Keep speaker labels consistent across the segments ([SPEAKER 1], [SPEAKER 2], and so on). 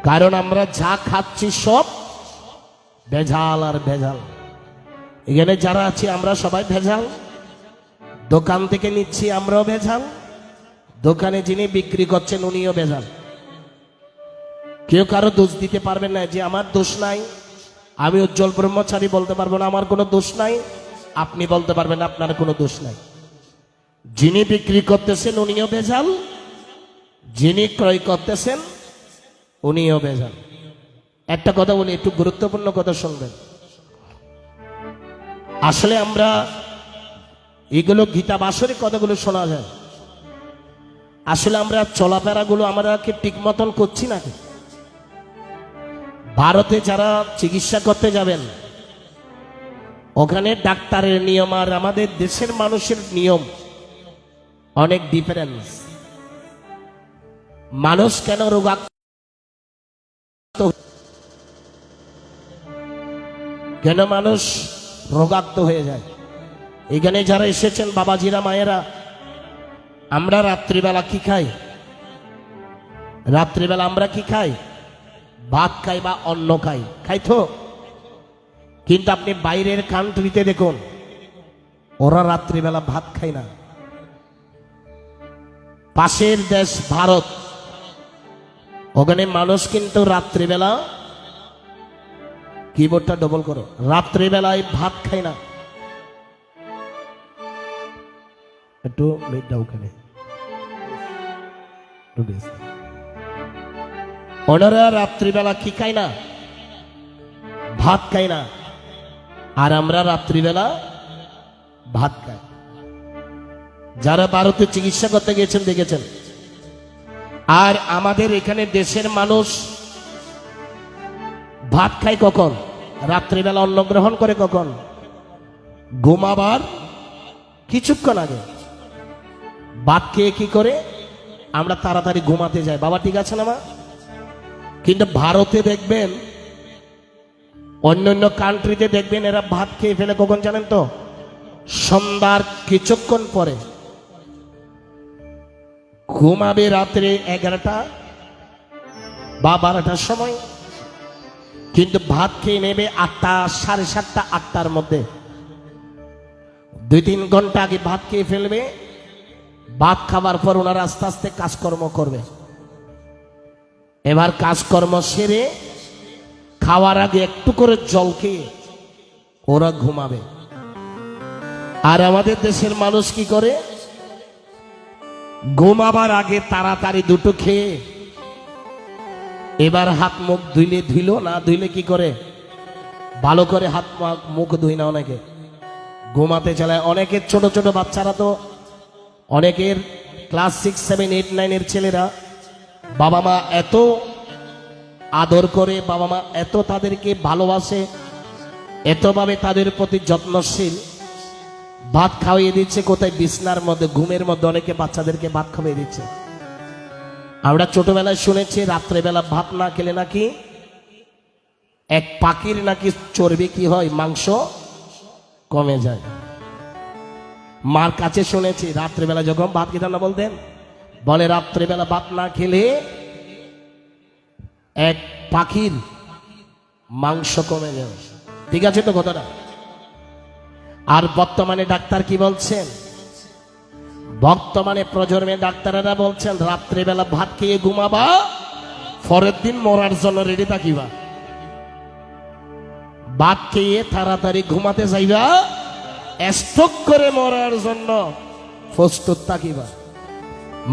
[SPEAKER 1] কারণ আমরা যা খাচ্ছি সব ভেজাল আর ভেজাল। এখানে যারা আছি আমরা সবাই ভেজাল, দোকান থেকে নিচ্ছি আমরাও ভেজাল, দোকানে যিনি বিক্রি করছেন উনিও ভেজাল। কেউ কারো দোষ দিতে পারবেন না যে আমার দোষ নাই। আমি উজ্জ্বল ব্রহ্মচারী বলতে পারবো না আমার কোনো দোষ নাই, আপনি বলতে পারবেন আপনার কোনো দোষ নাই। যিনি বিক্রি করতেছেন উনিও ভেজাল, যিনি ক্রয় করতেছেন উনিও ভেজাল। একটা কথা বলি, একটু গুরুত্বপূর্ণ কথা শুনবেন। আসলে আমরা এগুলো গীতা বাসরিক কথাগুলো শোনা যায়, আসলে আমরা চলাফেরাগুলো আমরা কি ঠিক মতন করছি নাকি? ভারতে যারা চিকিৎসা করতে যাবেন ওখানে ডাক্তারের নিয়ম আর আমাদের দেশের মানুষের নিয়ম অনেক ডিফারেন্স। মানুষ কেন রোগাক্ত, কেন মানুষ রোগাক্ত হয়ে যায়? এখানে যারা এসেছেন বাবাজিরা মায়েরা, আমরা রাত্রিবেলা কি খাই? রাত্রিবেলা আমরা কি খাই? ভাত খাই বা অন্ন খাই, খাই তো। কিন্তু আপনি বাইরের কান্ট্রিতে দেখুন, ওরা রাত্রিবেলা ভাত খায় না। পাশের দেশ ভারত, ওখানে মানুষ কিন্তু রাত্রিবেলা, কিবোর্ডটা ডবল করো, রাত্রিবেলায় ভাত খায় না। একটু মিট দাও ওখানে। ওনারা রাত্রিবেলা কি খায় না? ভাত খায় না। আর আমরা রাত্রিবেলা ভাত খাই। যারা ভারতে চিকিৎসা করতে গিয়েছেন দেখেছেন। আর আমাদের এখানে দেশের মানুষ ভাত খায় কখন? রাত্রিবেলা অন্ন গ্রহণ করে কখন? ঘুমাবার কিছুক্ষণ আগে। ভাত খেয়ে কি করে আমরা তাড়াতাড়ি ঘুমাতে যাই। বাবা ঠিক আছে না মা? কিন্তু ভারতে দেখবেন, অন্যান্য কান্ট্রিতে দেখবেন এরা ভাত খেয়ে ফেলে কখন জানেন তো? সন্ধ্যার কিছুক্ষণ পরে। ঘুমাবে রাত্রে 11টা বা 12টার সময়, কিন্তু ভাত খেয়ে নেবে 8টা, 7:30, 8টার মধ্যে। 2-3 ঘন্টা আগে ভাত খেয়ে ফেলবে। ভাত খাবার পর ওনারা আস্তে আস্তে কাজকর্ম করবে। এবার কাজকর্ম সেরে খাওয়ার আগে একটু করে জল খেয়ে ওরা ঘুমাবে। আর আমাদের দেশের মানুষ কি করে? ঘুমাবার আগে তাড়াতাড়ি দুটো খেয়ে এবার হাত মুখ ধুইলে ধুইল, না ধুইলে কি করে? ভালো করে হাত মুখ ধুই না, অনেকে ঘুমাতে চালায়। অনেকের ছোট ছোট বাচ্চারা তো, অনেকের ক্লাস 6, 7, 8, 9 ছেলেরা বাবা মা এত আদর করে, বাবা মা এত তাদেরকে ভালোবাসে, এতভাবে তাদের প্রতি যত্নশীল, ভাত খাওয়িয়ে দিচ্ছে কোথায়? বিছনার মধ্যে, ঘুমের মধ্যে অনেকে বাচ্চাদেরকে ভাত খাওয়িয়ে দিচ্ছে। আমরা ছোটবেলায় শুনেছি রাত্রেবেলা ভাত না খেলে নাকি এক পাখির নাকি চর্বি কি হয়, মাংস কমে যায়। মার কাছে শুনেছি রাত্রেবেলা যখন ভাত খেতাম না, বলতেন, বলে রাত্রেবেলা ভাত না খেলে এক পাখির মাংস কমে যায়। ঠিক আছে তো কথাটা? আর বর্তমানে ডাক্তার কি বলছেন? বর্তমানে প্রজন্মের ডাক্তারেরা বলছেন রাত্রেবেলা ভাত খেয়ে ঘুমাবা, পরের দিন মরার জন্য রেডি থাকিবা। ভাত খেয়ে তাড়াতাড়ি ঘুমাতে যাইবা, স্ট্রোক করে মরার জন্য প্রস্তুত থাকিবা।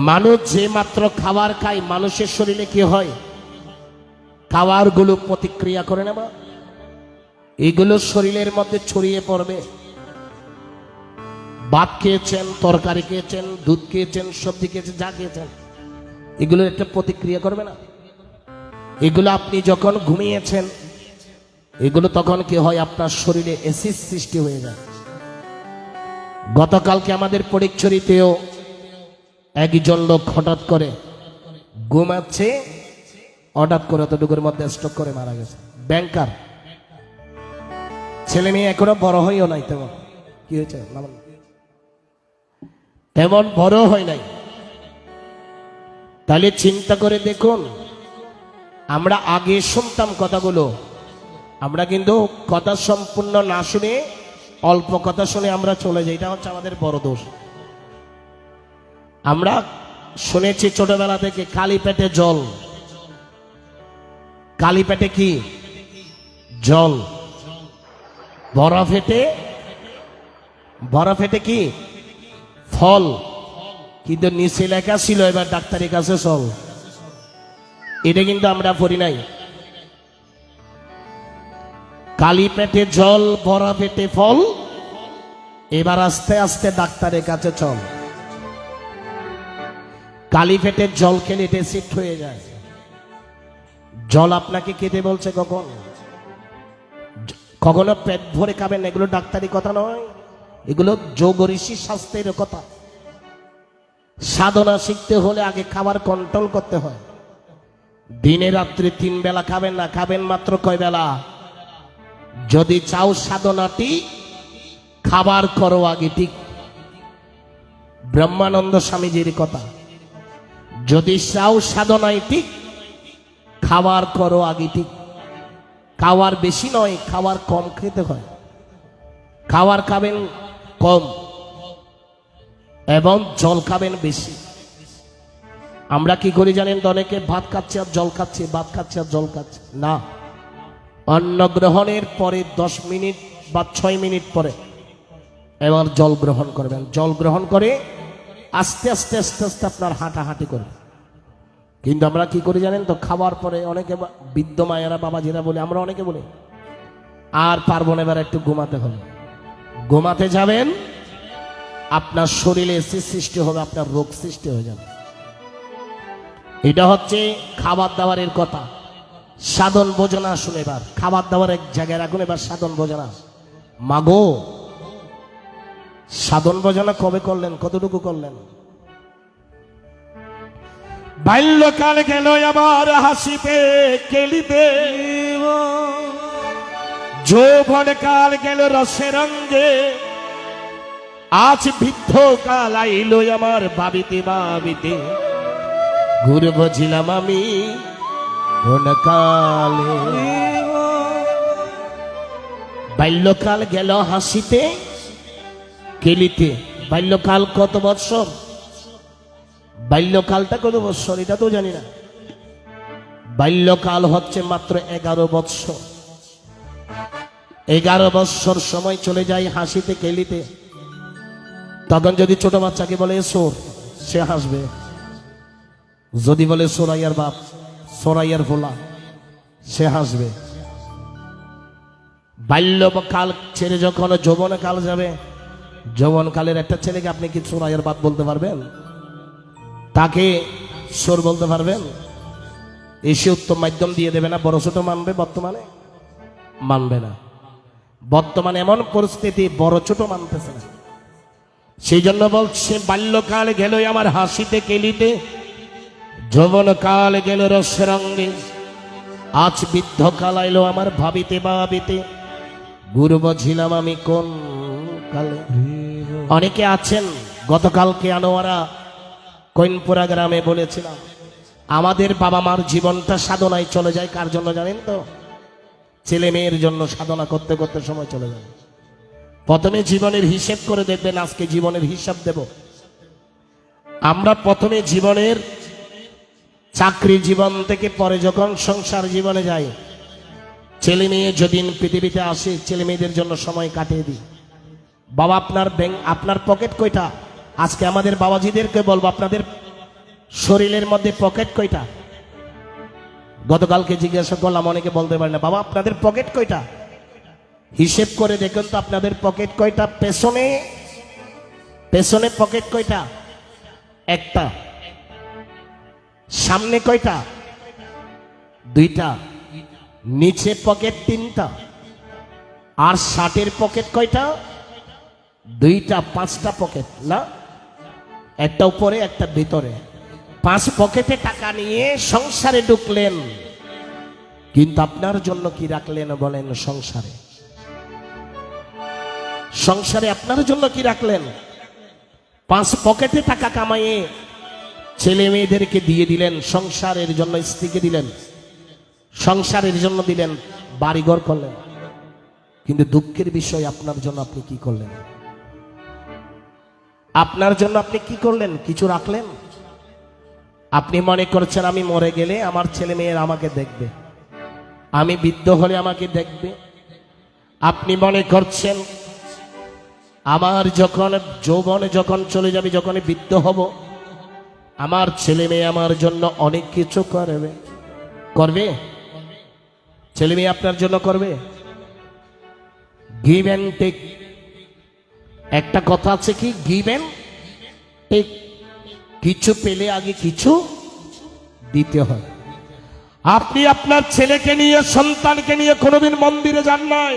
[SPEAKER 1] মানুষ যে মাত্র খাবার খায়, মানুষের শরীরে কি হয়? খাবার গুলো প্রতিক্রিয়া করে নেবা, এগুলো শরীরের মধ্যে ছড়িয়ে পড়বে। ভাত খেয়েছেন, তরকারি খেয়েছেন, দুধ খেয়েছেন, সবজি খেয়েছেন, যা খেয়েছেন, এগুলো একটা প্রতিক্রিয়া করবে না? এগুলো আপনি যখন ঘুমিয়েছেন, এগুলো তখন কি হয়? আপনার শরীরে অ্যাসিড সৃষ্টি হয়ে যায়। গতকালকে আমাদের পরীক্ষরিতেও একজন লোক হঠাৎ করে ঘুমাচ্ছে, হঠাৎ করে অতটুকুর মধ্যে স্ট্রোক করে মারা গেছে। ব্যাংকার ছেলে মেয়ে, এখনো বড় হইও নাই। তেমন কি হয়েছে? তেমন বড় হয় নাই। তাহলে চিন্তা করে দেখুন, আমরা আগে শুনতাম কথাগুলো, আমরা কিন্তু কথা সম্পূর্ণ না শুনে অল্প কথা শুনে আমরা চলে যাই, এটা হচ্ছে আমাদের বড় দোষ। আমরা শুনেছি ছোটবেলা থেকে খালি পেটে জল, খালি পেটে কি জল, ভরা পেটে কি ফল, কিন্তু নিচে লেখা ছিল এবার ডাক্তারের কাছে চল। এটা কিন্তু আমরা পড়ি নাই। খালি পেটে জল, ভরা পেটে ফল, এবার আস্তে আস্তে ডাক্তারের কাছে চল। খালি পেটে জল খেলে এটা সিট হয়ে যায়। জল আপনাকে খেতে বলছে কখন? কখনো পেট ভরে খাবেন, এগুলো ডাক্তারি কথা নয়, এগুলো যোগ ঋষি শাস্ত্রের কথা। সাধনা শিখতে হলে আগে খাবার কন্ট্রোল করতে হয়। দিনে রাত্রে 3 বেলা খাবেন না, খাবেন মাত্র কয় বেলা? যদি চাও সাধনাটি, খাবার করো আগে ঠিক। ব্রহ্মানন্দ স্বামীজির কথা। যদি চাও সাধনায় ঠিক, খাবার করো আগে ঠিক। খাওয়ার বেশি নয়, খাবার কম খেতে হয়। খাবার খাবেন কম এবং জল খাবেন বেশি। আমরা কি করি জানেন? অনেকে ভাত খাচ্ছে আর জল খাচ্ছে, ভাত খাচ্ছে আর জল খাচ্ছে না। অন্ন গ্রহণের পরে 10 মিনিট বা 6 মিনিট পরে এবার জল গ্রহণ করবেন। জল গ্রহণ করে আস্তে আস্তে আস্তে আস্তে আপনার হাঁটাহাঁটি করবে। কিন্তু আমরা কি করি জানেন তো? খাবার পরে অনেকে বৃদ্ধ মায়েরা বাবাজিরা বলে, আমরা অনেকে বলি আর পারবো না, এবার একটু ঘুমাতে হবে। ঘুমাতে যাবেন, আপনার শরীরে অ্যাসিড সৃষ্টি হবে, আপনার রোগ সৃষ্টি হয়ে যাবে। এটা হচ্ছে খাবার দাবারের কথা। সাধন ভোজনা আসুন, এবার খাবার দাবার এক জায়গায় রাখুন, এবার সাধন ভোজনা। মাগো, সাধন ভোজনা কবে করলেন? কতটুকু করলেন? বাল্যকাল গেল আমার হাসিতে খেলিতে, যৌবন কাল গেল রসে রঙ্গে, আজ বৃদ্ধ কাল আইলো আমার ভাবিতে ভাবিতে, ঘুরে বুঝিলাম আমি কোন কালে। বাল্যকাল গেল হাসিতে খেলিতে। বাল্যকাল কত বৎসর? বাল্যকালটা কত বৎসর এটা তো জানি না। বাল্যকাল হচ্ছে মাত্র 11 বৎসর। 11 বৎসর সময় চলে যায় হাসিতে খেলিতে। তখন যদি ছোট বাচ্চাকে বলে সোর, সে হাসবে। যদি বলে সোরাইয়ার বাপ, সোরাইয়ার ফোলা, সে হাসবে। বাল্যকাল ছেড়ে যখন যৌবনকাল যাবে, যৌবনকালের একটা ছেলেকে আপনি কি সোরাইয়ার বাপ বলতে পারবেন? তাকে সোর বলতে পারবেন? এসে উত্তম মাধ্যম দিয়ে দেবে না? বড় ছোট মানবে? বর্তমানে মানবে না। বর্তমানে এমন পরিস্থিতি, বড় ছোট মানতেছে না। সেই জন্য বলছে বাল্যকাল গেল আমার হাসিতে খেলিতে, যৌবনকাল গেল রসে রঙ্গে, আজ বৃদ্ধকাল আইলো আমার ভাবিতে ভাবিতে, গুরু বুঝিলাম আমি কোন কালে। অনেকে আছেন, গতকালকে আনোয়ারা কইনপুরা গ্রামে বলেছিলাম, আমাদের বাবা মার জীবনটা সাধনায় চলে যায়। কার জন্য জানেন তো? ছেলে মেয়ের জন্য সাধনা করতে করতে সময় চলে যায়। প্রথমে জীবনের হিসেব করে দেখবেন, আজকে জীবনের হিসাব দেব। আমরা প্রথমে জীবনের চাকরি জীবন থেকে পরে যখন সংসার জীবনে যাই, ছেলে মেয়ে যেদিন পৃথিবীতে আসে, ছেলে মেয়েদের জন্য সময় কাটিয়ে দিই। বাবা আপনার ব্যাংক, আপনার পকেট কয়টা? আজকে আমাদের বাবাজিদেরকে বলবো, আপনাদের শরীরের মধ্যে পকেট কয়টা? গতকালকে জিজ্ঞাসা করলাম, অনেকে বলতে পারে না। বাবা আপনাদের পকেট কয়টা? হিসেব করে দেখুন তো আপনাদের পকেট কয়টা। পেছনে পেছনে পকেট কয়টা? একটা। সামনে কয়টা? দুইটা। নিচে পকেট 3টা। আর শার্টের পকেট কয়টা? 2টা। 5টা পকেট না? একটা উপরে একটা ভিতরে। 5 পকেটে টাকা নিয়ে সংসারে ঢুকলেন, কিন্তু আপনার জন্য কি রাখলেন বলেন? সংসারে সংসারে আপনার জন্য কি রাখলেন? 5 পকেটে টাকা কামাইয়ে ছেলে মেয়েদেরকে দিয়ে দিলেন, সংসারের জন্য স্ত্রীকে দিলেন, সংসারের জন্য দিলেন, বাড়িঘর করলেন, কিন্তু দুঃখের বিষয় আপনার জন্য আপনি কি করলেন? আপনার জন্য আপনি কি করলেন? কিছু রাখলেন? আপনি মনে করছেন আমি মরে গেলে আমার ছেলে মেয়েরা আমাকে দেখবে, আমি বৃদ্ধ হলে আমাকে দেখবে। আপনি মনে করছেন আমার যখন যৌবনে যখন চলে যাবে, যখন বৃদ্ধ হব, আমার ছেলে মেয়ে আমার জন্য অনেক কিছু করবে। করবে? ছেলে মেয়ে আপনার জন্য করবে? Give and take. একটা কথা আছে কি, গিভ অ্যান্ড টেক। কিছু পেলে আগে কিছু দিতে হয়। আপনি আপনার ছেলেকে নিয়ে, সন্তানকে নিয়ে কোনোদিন মন্দিরে যান নাই,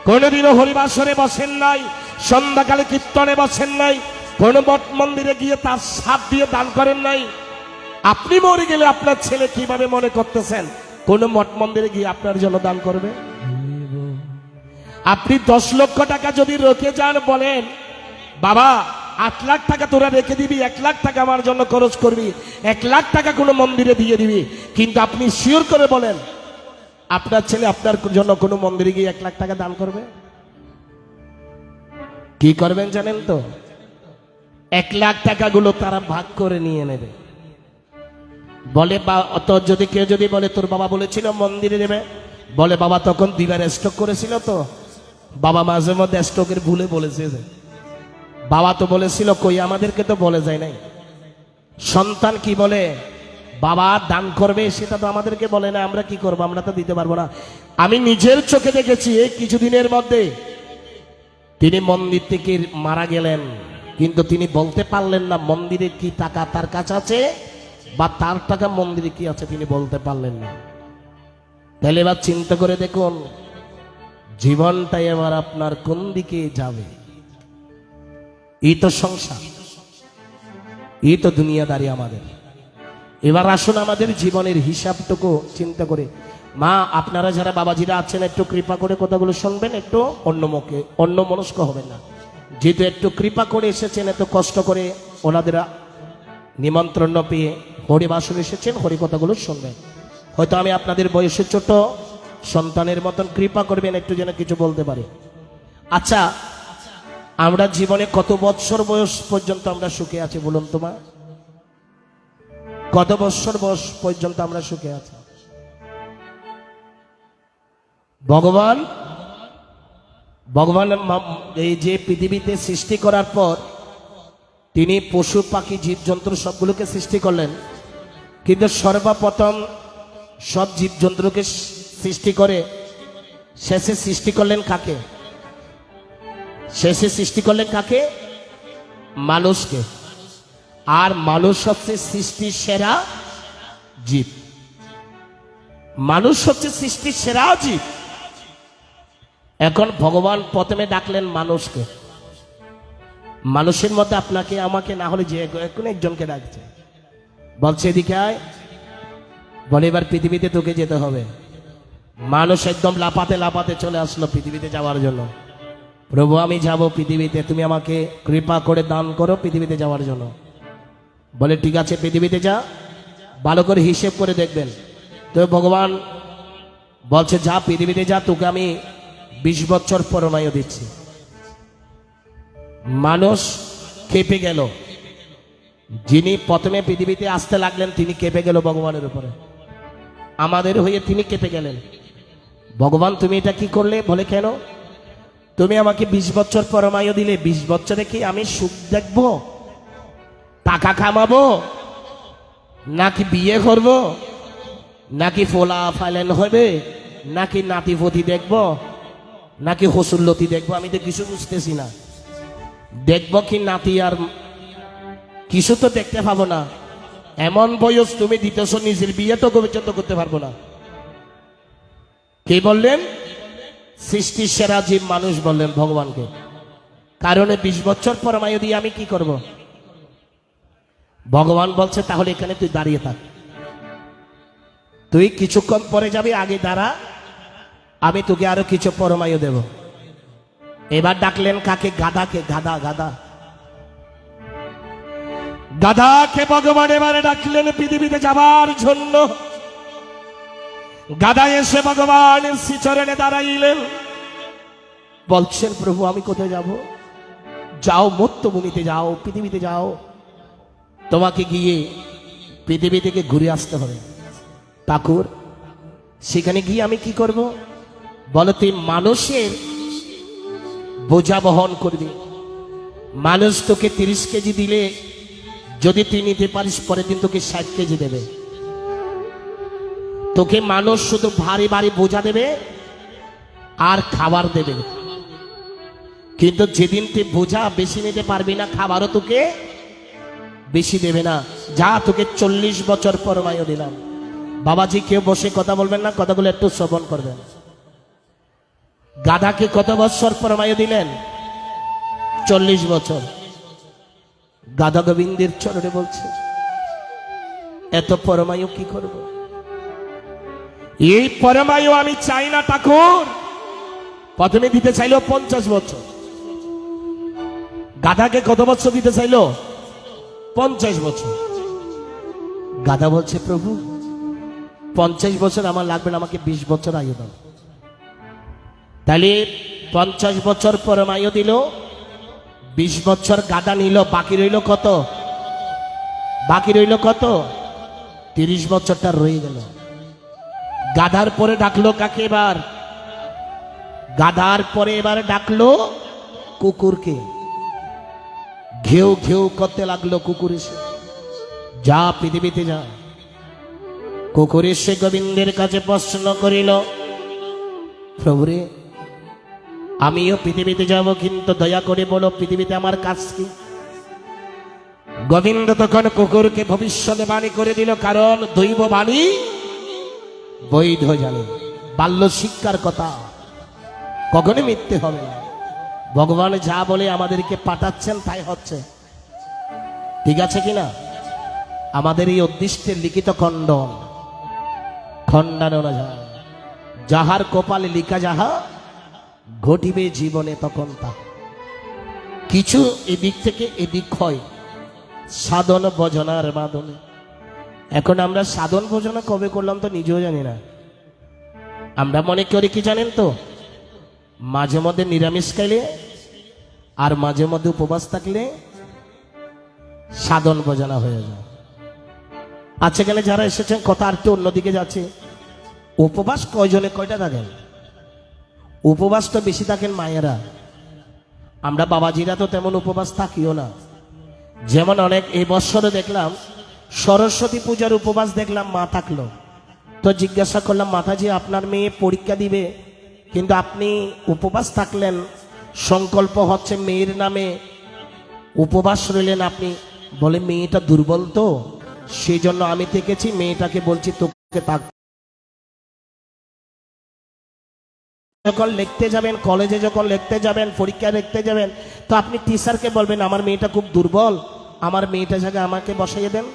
[SPEAKER 1] কোনোদিনও হরিবাসরে বসেন নাই, সন্ধ্যাকালে কীর্তনে বসেন নাই, কোন মঠ মন্দিরে গিয়ে তার সাথ দিয়ে দান করেন নাই। আপনি মরে গেলে আপনার ছেলে কিভাবে মনে করতেছেন কোন মঠ মন্দিরে গিয়ে আপনার জন্য দান করবে? আপনি 10 লক্ষ টাকা যদি রেখে যান, বলেন বাবা 8 লাখ টাকা তোরা রেখে দিবি, 1 লাখ টাকা আমার জন্য খরচ করবি, 1 লাখ টাকা কোনো মন্দিরে দিয়ে দিবি, কিন্তু আপনি শিওর করে বলেন আপনার ছেলে আপনার জন্য কোনো মন্দিরে গিয়ে 1 লাখ টাকা দান করবে? কি করবেন জানেন তো? 1 লাখ টাকাগুলো তারা ভাগ করে নিয়ে নেবে। বলে বা অত যদি কেউ যদি বলে তোর বাবা বলেছিল মন্দিরে দেবে, বলে বাবা তখন দিবার স্ট্রোক করেছিল, তো বাবা মাঝে মধ্যে স্ট্রোকের ভুলে বলেছে যে বাবা তো বলেছিল, কই আমাদেরকে তো বলে যায় নাই। সন্তান কি বলে, বাবা দান করবে, সেটা তো আমাদেরকে বলে না, আমরা কি করবো, আমরা তো দিতে পারবো না। আমি নিজের চোখে দেখেছি এই কিছুদিনের মধ্যে তিনি মন্দির থেকে মারা গেলেন, কিন্তু তিনি বলতে পারলেন না মন্দিরে কি টাকা তার কাছে আছে বা তার টাকা মন্দিরে কি আছে, তিনি বলতে পারলেন না। তাহলে এবার চিন্তা করে দেখুন জীবনটাই এবার আপনার কোন দিকে যাবে। এই তো সংসার, এই তো দুনিয়াদারি আমাদের। এবার আসুন আমাদের জীবনের হিসাবটুকু চিন্তা করে। মা, আপনারা যারা বাবাজিরা আছেন একটু কৃপা করে কথাগুলো শুনবেন, একটু অন্য মনস্ক হবেন না। যেহেতু একটু কৃপা করে এসেছেন, এত কষ্ট করে ওনাদের নিমন্ত্রণ পেয়ে হরিবাসন এসেছেন, হরি কথাগুলো শুনবেন। হয়তো আমি আপনাদের বয়সে ছোট, সন্তানের মতন কৃপা করবেন একটু যেন কিছু বলতে পারি। আচ্ছা, আমরা জীবনে কত বৎসর বয়স পর্যন্ত আমরা সুখে আছি বলুন তো মা? কত বৎসর বয়স পর্যন্ত আমরা সুখে আছি? ভগবান এই যে পৃথিবীতে সৃষ্টি করার পর তিনি পশু পাখি জীবজন্তু সবগুলোকে সৃষ্টি করলেন, কিন্তু সর্বপ্রথম সব জীবজন্তুকে সৃষ্টি করে শেষে সৃষ্টি করলেন কাকে? শেষে সৃষ্টি করলেন কাকে? মানুষকে। আর মানুষ হচ্ছে সৃষ্টির সেরা জীব। মানুষ হচ্ছে সৃষ্টির সেরা জীব। এখন ভগবান প্রথমে ডাকলেন মানুষকে। মানুষের মধ্যে আপনাকে আমাকে না হলে যে কোনো একজনকে ডাকছে, বলছে এদিকে আয়, বলে এবার পৃথিবীতে তোকে যেতে হবে। মানুষ একদম লাপাতে লাপাতে চলে আসলো পৃথিবীতে যাওয়ার জন্য। প্রভু আমি যাব পৃথিবীতে, তুমি আমাকে কৃপা করে দান করো পৃথিবীতে যাওয়ার জন্য। বলে ঠিক আছে পৃথিবীতে যা, ভালো করে হিসেব করে দেখবেন। তো ভগবান বলছে যা পৃথিবীতে যা, তোকে আমি 20 বছর পরমায়ু দিচ্ছি। মানুষ কেঁপে গেল। যিনি প্রথমে পৃথিবীতে আসতে লাগলেন তিনি কেঁপে গেল ভগবানের উপরে, আমাদের হয়ে তিনি কেঁপে গেলেন। ভগবান তুমি এটা কি করলে? বলে কেন? তুমি আমাকে 20 বছর পরমায়ু দিলে, 20 বছরে কি আমি সুখ দেখব, টাকা কামাবো, নাকি বিয়ে করব, নাকি ফোলা ফাইলেন হবে, নাকি নাতিপতি দেখব, নাকি হসুল্লতি দেখবো? আমি তো কিছু বুঝতেছি না। দেখবো কি নাতি আর কিছু তো দেখতে পাবো না। এমন বয়স তুমি দিতেছ, নিজের বিয়ে তো পর্যন্ত করতে পারবো না। কে বললেন? সৃষ্টির সেরা জীব মানুষ বললেন ভগবানকে। কারণে 20 বছর পরমায়ু দিয়ে আমি কি করব? ভগবান বলছে তাহলে এখানে তুই দাঁড়িয়ে থাক, তুই কিছুক্ষণ পরে যাবি, আগে দাঁড়া, আমি তোকে আরো কিছু পরমায়ু দেব। এবার ডাকলেন কাকে? গাধাকে। গাধা গাধা গাধাকে ভগবান এবারে ডাকলেন পৃথিবীতে যাবার জন্য। গাধা এসে ভগবান শ্রীচরণে দাঁড়াইলেন, বলছেন প্রভু আমি কোথায় যাব? যাও মর্ত্যভূমিতে যাও, পৃথিবীতে যাও, তোমাকে গিয়ে পৃথিবী থেকে ঘুরে আসতে হবে। ঠাকুর সেখানে গিয়ে আমি কি করব? বলো তুই মানুষের বোঝা বহন করবি। মানুষ তোকে 30 কেজি দিলে যদি তুই নিতে পারিস পরের দিন তোকে 60 কেজি দেবে। তোকে মানুষ শুধু ভারী ভারী বোঝা দেবে আর খাবার দেবে, কিন্তু যেদিন তুই বোঝা বেশি নিতে পারবি না খাবারও তোকে বেশি দেবে না। যা তোকে 40 বছর পরমায়ু দিলাম। বাবাজি কেউ বসে কথা বলবেন না, কথাগুলো একটু শ্রবণ করবেন। গাধাকে কত বছর পরমায়ু দিলেন? 40 বছর। গাধা গোবিন্দের চরণে বলছে এত পরমায়ু কি করব? এই পরমায়ু আমি চাই না ঠাকুর। প্রথমে দিতে চাইলো 50 বছর। গাধাকে কত বছর দিতে চাইলো? 50 বছর। গাধা বলছে প্রভু 50 বছর আমার লাগবে না, আমাকে 20 বছর আয়ু দাও। তাহলে 50 বছর পরমায়ু দিল, 20 বছর গাধা নিল, বাকি রইল কত? বাকি রইল কত? 30 বছরটা রয়ে গেল। গাধার পরে ডাকলো কাকে এবার? গাধার পরে এবার ডাকলো কুকুরকে। ঘেউ ঘেউ করতে লাগলো কুকুর এসে, যা পৃথিবীতে যা। কুকুর এসে গোবিন্দের কাছে প্রশ্ন করিল, প্রভুরে আমিও পৃথিবীতে যাব, কিন্তু দয়া করে বলো পৃথিবীতে আমার কাজ কি? গোবিন্দ তখন কুকুরকে ভবিষ্যতে বাণী করে দিল, কারণ দৈব বাণী বৈধ জানে। বাল্য শিক্ষার কথা কখনো মিথ্যে হবে না। ভগবান যা বলে আমাদেরকে পাঠাচ্ছেন তাই হচ্ছে, ঠিক আছে কিনা? আমাদের এই উদ্দিষ্টের লিখিত খণ্ডন খণ্ডানো না যায়। যাহার কপালে লিখা যাহা ঘটিবে জীবনে তখন তা। কিছু এদিক থেকে এদিক হয় সাধন ভজনার মাধ্যমে। এখন আমরা সাধন ভজনা কবে করলাম তো নিজেও জানি না। আমরা মনে করি কি জানেন তো, মাঝে মধ্যে নিরামিষ খাইলে আর মাঝে মধ্যে উপবাস থাকলে সাধন ভজনা হয়ে যায়। আচ্ছা এখানে যারা এসেছেন কথা আর একটু অন্যদিকে যাচ্ছে। উপবাস কয়জনে কয়টা থাকেন? উপবাস তো বেশি থাকেন মায়েরা। আমরা বাবাজিরা তো তেমন উপবাস থাকিও না। যেমন অনেক এই বছরে দেখলাম সরস্বতী পূজার উপবাস দেখলাম মা থাকলো। তো জিজ্ঞাসা করলাম, মাতাজি আপনার মেয়ে পরীক্ষা দিবে কিন্তু আপনি উপবাস থাকলেন, সংকল্প হচ্ছে মেয়ের নামে উপবাস রইলেন আপনি। বলে মেয়েটা দুর্বল তো সেই জন্য আমি থেকেছি, মেয়েটাকে বলছি তোকে থাক। যখন লিখতে যাবেন, কলেজে যখন লিখতে যাবেন, পরীক্ষা লিখতে যাবেন, তো আপনি টিচারকে বলবেন আমার মেয়েটা খুব দুর্বল, আমার মেয়েটা জায়গায় আমাকে বসাইয়ে দেন,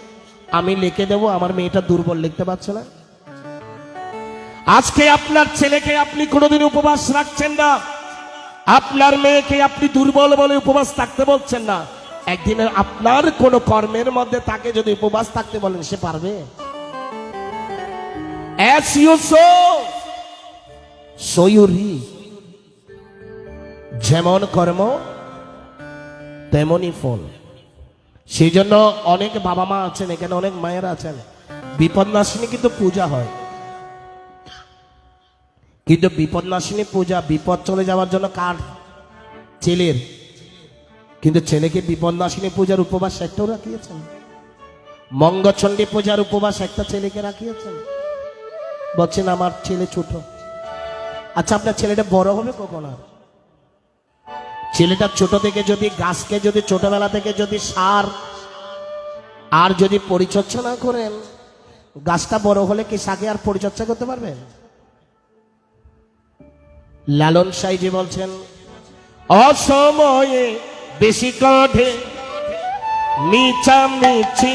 [SPEAKER 1] আমি লিখে দেবো, আমার মেয়েটা দুর্বল লিখতে পারছে না। আজকে আপনার ছেলেকে আপনি কোনোদিন উপবাস রাখছেন না, আপনার মেয়েকে আপনি দুর্বল বলে উপবাস থাকতে বলছেন না। একদিন আপনার কোন কর্মের মধ্যে তাকে যদি উপবাস থাকতে বলেন সে পারবে? As you sow, so you reap. যেমন কর্ম তেমনই ফল। সেই জন্য অনেক বাবা মা আছেন, এখানে অনেক মায়েরা আছেন, বিপদনাশিনী কিন্তু পূজা হয়, কিন্তু বিপদনাশিনী পূজা বিপদ চলে যাওয়ার জন্য কার? ছেলের। কিন্তু ছেলেকে বিপদনাশিনী পূজার উপবাস একটাও রাখিয়েছেন? মঙ্গচণ্ডী পূজার উপবাস একটা ছেলেকে রাখিয়েছেন? বলছেন আমার ছেলে ছোট। আচ্ছা আপনার ছেলেটা বড় হবে কখন? আর ছেলেটা ছোট থেকে যদি গাছকে যদি ছোটবেলা থেকে যদি সার আর যদি পরিচর্যা না করেন, গাছটা বড় হলে কি সাকে আর পরিচর্যা করতে পারবেন? লালন সাইজি বলছেন, অসময়ে বেশি কাঁধে মিছামিছি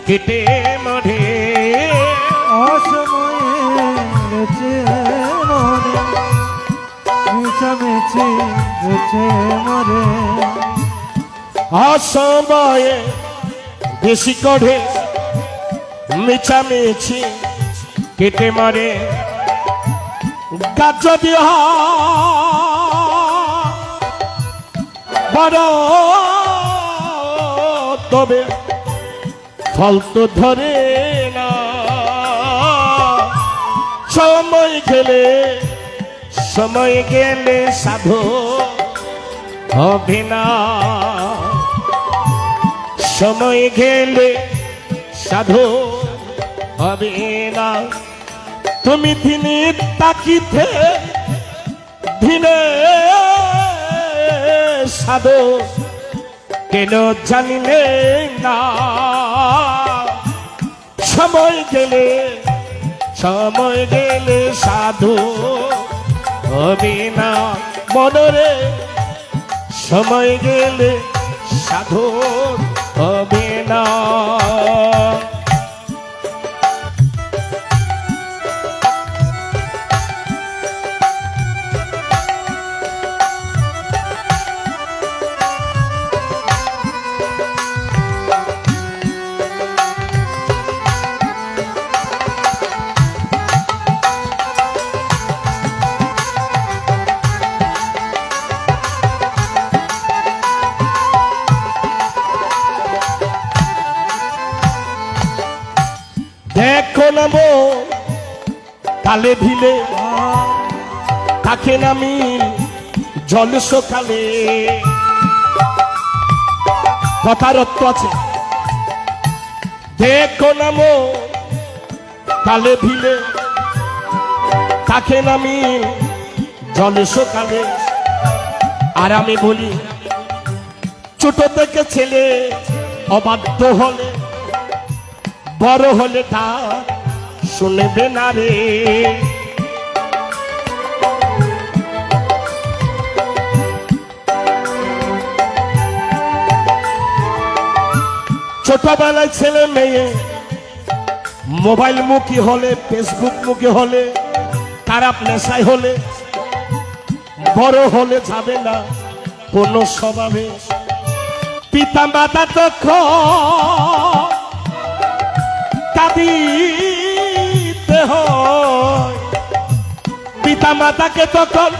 [SPEAKER 1] কেটে মাঠে,
[SPEAKER 2] অসময়ে বেঁচে মরে মিছামিছি বেঁচে মরে,
[SPEAKER 1] অসময়ে বেশি কাঁধে মিছামিছি কেটে মারে, গাছ যদি বড় তবে ফল তো ধরে না, সময় গেলে সাধু হবে না, সময় গেলে সাধু হবে না। তুমি দিনে তাকিতে দিনে সাধু কেন জানিলে না, সময় গেলে সাধু হবে না মনরে, সময় গেলে সাধু হবে না। দেখো না মো কালে ভিলে তাকে নামি জল সকালে, কথার অর্থ আছে। দেখো না মো কালে ভিলে তাকে নামি জল সকালে। আর আমি বলি ছোট থেকে ছেলে অবাধ্য হলে বড় হলে তা শুনবে না রে। ছোটবেলায় ছেলে মেয়ে মোবাইল মুখী হলে, ফেসবুক মুখী হলে, খারাপ নেশায় হলে বড় হলে যাবে না কোনো স্বভাবে। পিতা মাতা তখন কাঁদিতে হয়, পিতা মাতাকে তখন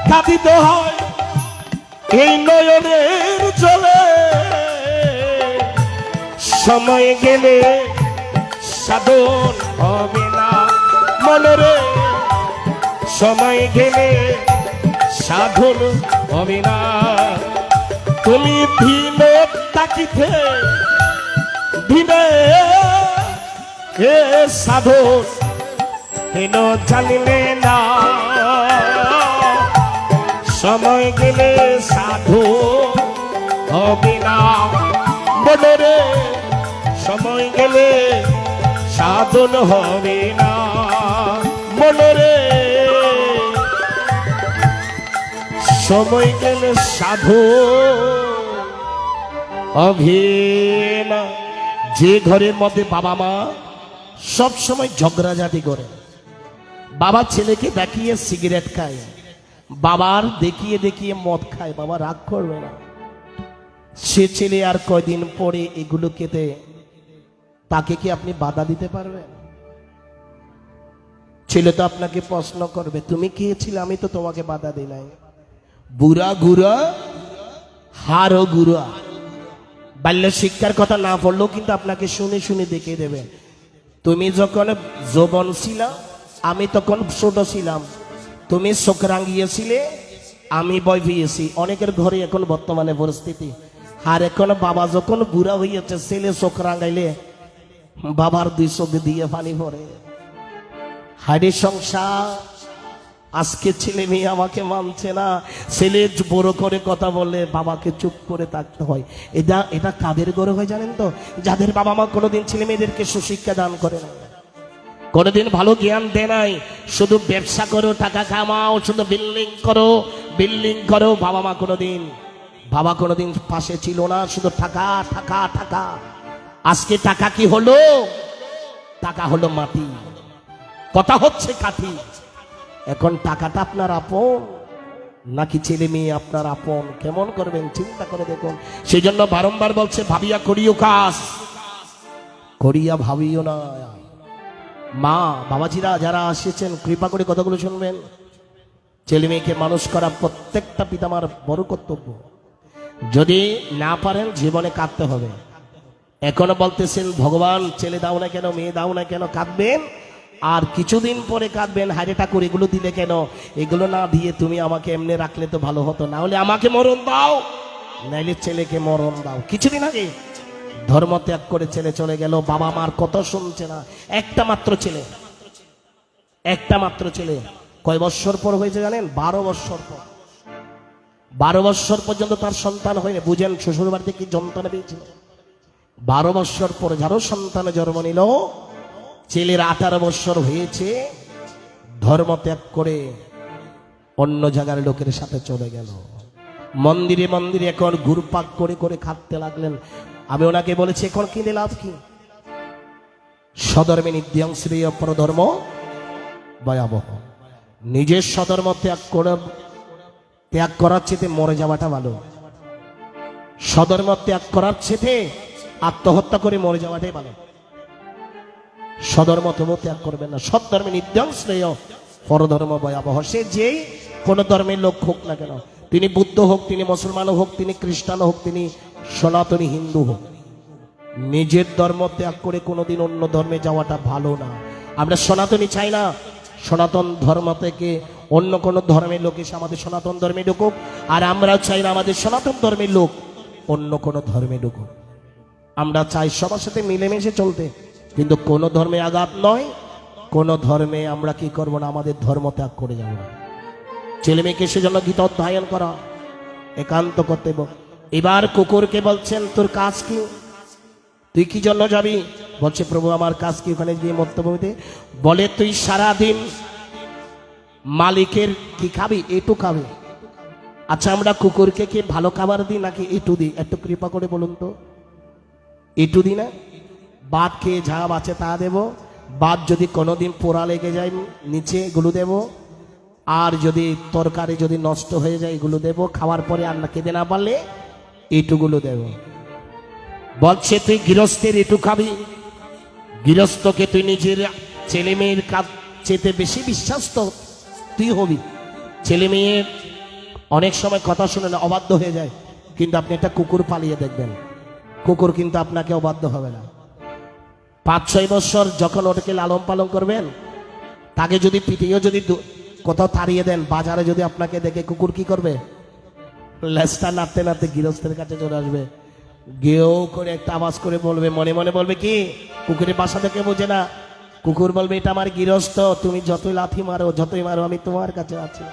[SPEAKER 1] কাঁদিতে হয় এই নয়নের জলে। সময় গেলে সাধন হবে না মনরে, সময় গেলে সাধন হবে না। তুমি দিন তাকিতে দিনে এ সাধন কেন জানিলে না, সময় গেলে সাধু হবে না মনরে, সময় গেলে সাধন হবে না মনরে, সময় গেলে সাধু হবে না। যে ঘরের মধ্যে বাবা মা সব সময় ঝগড়াঝাটি করে, বাবা ছেলেকে দেখিয়ে সিগারেট খায়, বাবার দেখিয়ে দেখিয়ে মদ খায়, বাবা রাগ করবে না। সে ছেলে আর কয়দিন পরে এগুলো খেতে, তাকে কি আপনি বাধা দিতে পারবেন? ছেলে তো আপনাকে প্রশ্ন করবে, তুমি খেয়েছিলে, আমি তো তোমাকে বাধা দিই নাই। বুড়া গুড়া হারও গুড়া। বাল্য শিক্ষার কথা না পড়লেও কিন্তু আপনাকে শুনে শুনে দেখিয়ে দেবে। তুমি যখন যৌবন ছিল, আমি তখন ছোট ছিলাম, তুমি চোখ রাঙিয়েছিলে, আমি ভয় পেয়েছি। অনেকের ঘরে এখন বর্তমানে পরিস্থিতি। আর এখন বাবা যখন বুড়া হইয়াছে, ছেলে চোখ রাঙাইলে বাবার দুই চোখ দিয়ে পানি পড়ে। হাড়ি সংসার। আজকে ছেলে মেয়ে আমাকে মানছে না, ছেলে বড় করে কথা বলে বাবাকে চুপ করে থাকতে হয়। এটা কাদের ঘরে হয় জানেন তো? যাদের বাবা মা কোনোদিন ছেলে মেয়েদেরকে সুশিক্ষা দান করে না, কোনোদিন ভালো জ্ঞান দেয় নাই, শুধু ব্যবসা করো, টাকা কামাও, শুধু বিল্ডিং করো। বাবা কোনোদিন পাশে ছিল না, শুধু টাকা টাকা টাকা। আজকে টাকা কি হলো? টাকা হলো মাটি, কথা হচ্ছে কাঠি। এখন টাকাটা আপনার আপন নাকি ছেলে মেয়ে আপনার আপন? কেমন করবেন চিন্তা করে দেখুন। সেই জন্য বারংবার বলছে, ভাবিয়া করিও কাজ, করিয়া ভাবিও না। মা বাবাজিরা যারা আসেছেন কৃপা করে কথাগুলো শুনবেন। ছেলে মেয়েকে মানুষ করা প্রত্যেকটা পিতামার বড় কর্তব্য। যদি না পারেন জীবনে কাঁদতে হবে। এখনো বলতেছেন ভগবান ছেলে দাও না কেন, মেয়ে দাও না কেন, কাঁদবেন। আর কিছুদিন পরে কাঁদবেন, হায়রে ঠাকুর এগুলো দিলে কেন, এগুলো না দিয়ে তুমি আমাকে এমনি রাখলে তো ভালো হতো, না হলে আমাকে মরণ দাও, নাইলে ছেলেকে মরণ দাও। কিছুদিন আগে ধর্ম ত্যাগ করে ছেলে চলে গেল, বাবা মার কথা শুনছে না। একটা মাত্র ছেলে, একটা মাত্র ছেলে। কয় বৎসর পর হয়েছে জানেন? 12 বৎসর পর। 12 বৎসর পর্যন্ত তার সন্তান হয়নি। বুঝেন শ্বশুর বাড়িতে কি যন্ত্রণা পেয়েছিল। 12 বৎসর পর যারও সন্তান জন্ম নিল, ছেলের 18 বৎসর হয়েছে, ধর্ম ত্যাগ করে অন্য জায়গার লোকের সাথে চলে গেল। মন্দিরে মন্দিরে এখন ঘুরপাক করে করে খাটতে লাগলেন। আমি ওনাকে বলেছি এখন কিনে লাভ কি? স্বধর্মে নিত্যং শ্রেয় পরধর্ম ভয়াবহ। নিজের স্বধর্ম ত্যাগ করার চেয়ে মরে যাওয়াটা ভালো। স্বধর্ম ত্যাগ করার চেয়ে আত্মহত্যা করে মরে যাওয়াটাই ভালো। স্বধর্ম তবু ত্যাগ করবেন না। সৎধর্মে নিত্যং শ্রেয় পরধর্ম ভয়াবহ। সে যেই কোন ধর্মের লোক হোক না কেন, তিনি বুদ্ধ হোক, তিনি মুসলমান হোক, তিনি খ্রিস্টান হোক, তিনি সনাতনী হিন্দু হোক, নিজের ধর্ম ত্যাগ করে কোনোদিন অন্য ধর্মে যাওয়াটা ভালো না। আমরা সনাতনী চাই না সনাতন ধর্ম থেকে অন্য কোনো ধর্মের লোক এসে আমাদের সনাতন ধর্মে ঢুকুক, আর আমরাও চাই না আমাদের সনাতন ধর্মের লোক অন্য কোনো ধর্মে ঢুকুক। আমরা চাই সবার সাথে মিলেমিশে চলতে, কিন্তু কোন ধর্মে আঘাত নয়, কোন ধর্মে আমরা কি করব না, আমাদের ধর্ম ত্যাগ করে যাব না। ছেলে মেয়েকে সেজন্য গীতা অধ্যয়ন করা একান্ত কর্তব্য। এবার কুকুরকে বলছেন তোর কাজ কি, তুই কি জন্য যাবি? বলছে প্রভু আমার কাজ কি ওখানে গিয়ে মর্তভূমিতে? বলে তুই সারাদিন মালিকের কি খাবি? এটু খাবি। আচ্ছা আমরা কুকুরকে কি ভালো খাবার দিই নাকি এটু দিই? একটু কৃপা করে বলুন তো। এটু দিই না? ভাত খেয়ে যা বাঁচে তা দেব, ভাত যদি কোনোদিন পোড়া লেগে যায় নিচে এগুলো দেব, আর যদি তরকারি যদি নষ্ট হয়ে যায় এগুলো দেব, খাওয়ার পরে আর না খেতে না পারলে এটুগুলো দেব। বলছে তুই গৃহস্থের এটু খাবি? গৃহস্থকে তুই নিজের ছেলে মেয়ের কাজ চেতে বেশি বিশ্বাস তো তুই হবি। ছেলে মেয়ের অনেক সময় কথা শুনে না, অবাধ্য হয়ে যায়, কিন্তু আপনি একটা কুকুর পালিয়ে দেখবেন, কুকুর কিন্তু আপনাকে অবাধ্য হবে না। 5-6 বছর যখন ওটাকে লালন পালন করবেন, তাকে যদি পিটিয়েও যদি কোথাও তাড়িয়ে দেন, বাজারে যদি আপনাকে দেখে কুকুর কি করবে? লেজটা নাড়তে নাড়তে গৃহস্থের কাছে চলে আসবে, গেও করে একটা আওয়াজ করে বলবে, মনে মনে বলবে কি, কুকুরের বাসা থেকে বোঝে না, কুকুর বলবে এটা আমার গৃহস্থ, তুমি যতই লাথি মারো যতই মারো আমি তোমার কাছে আছি,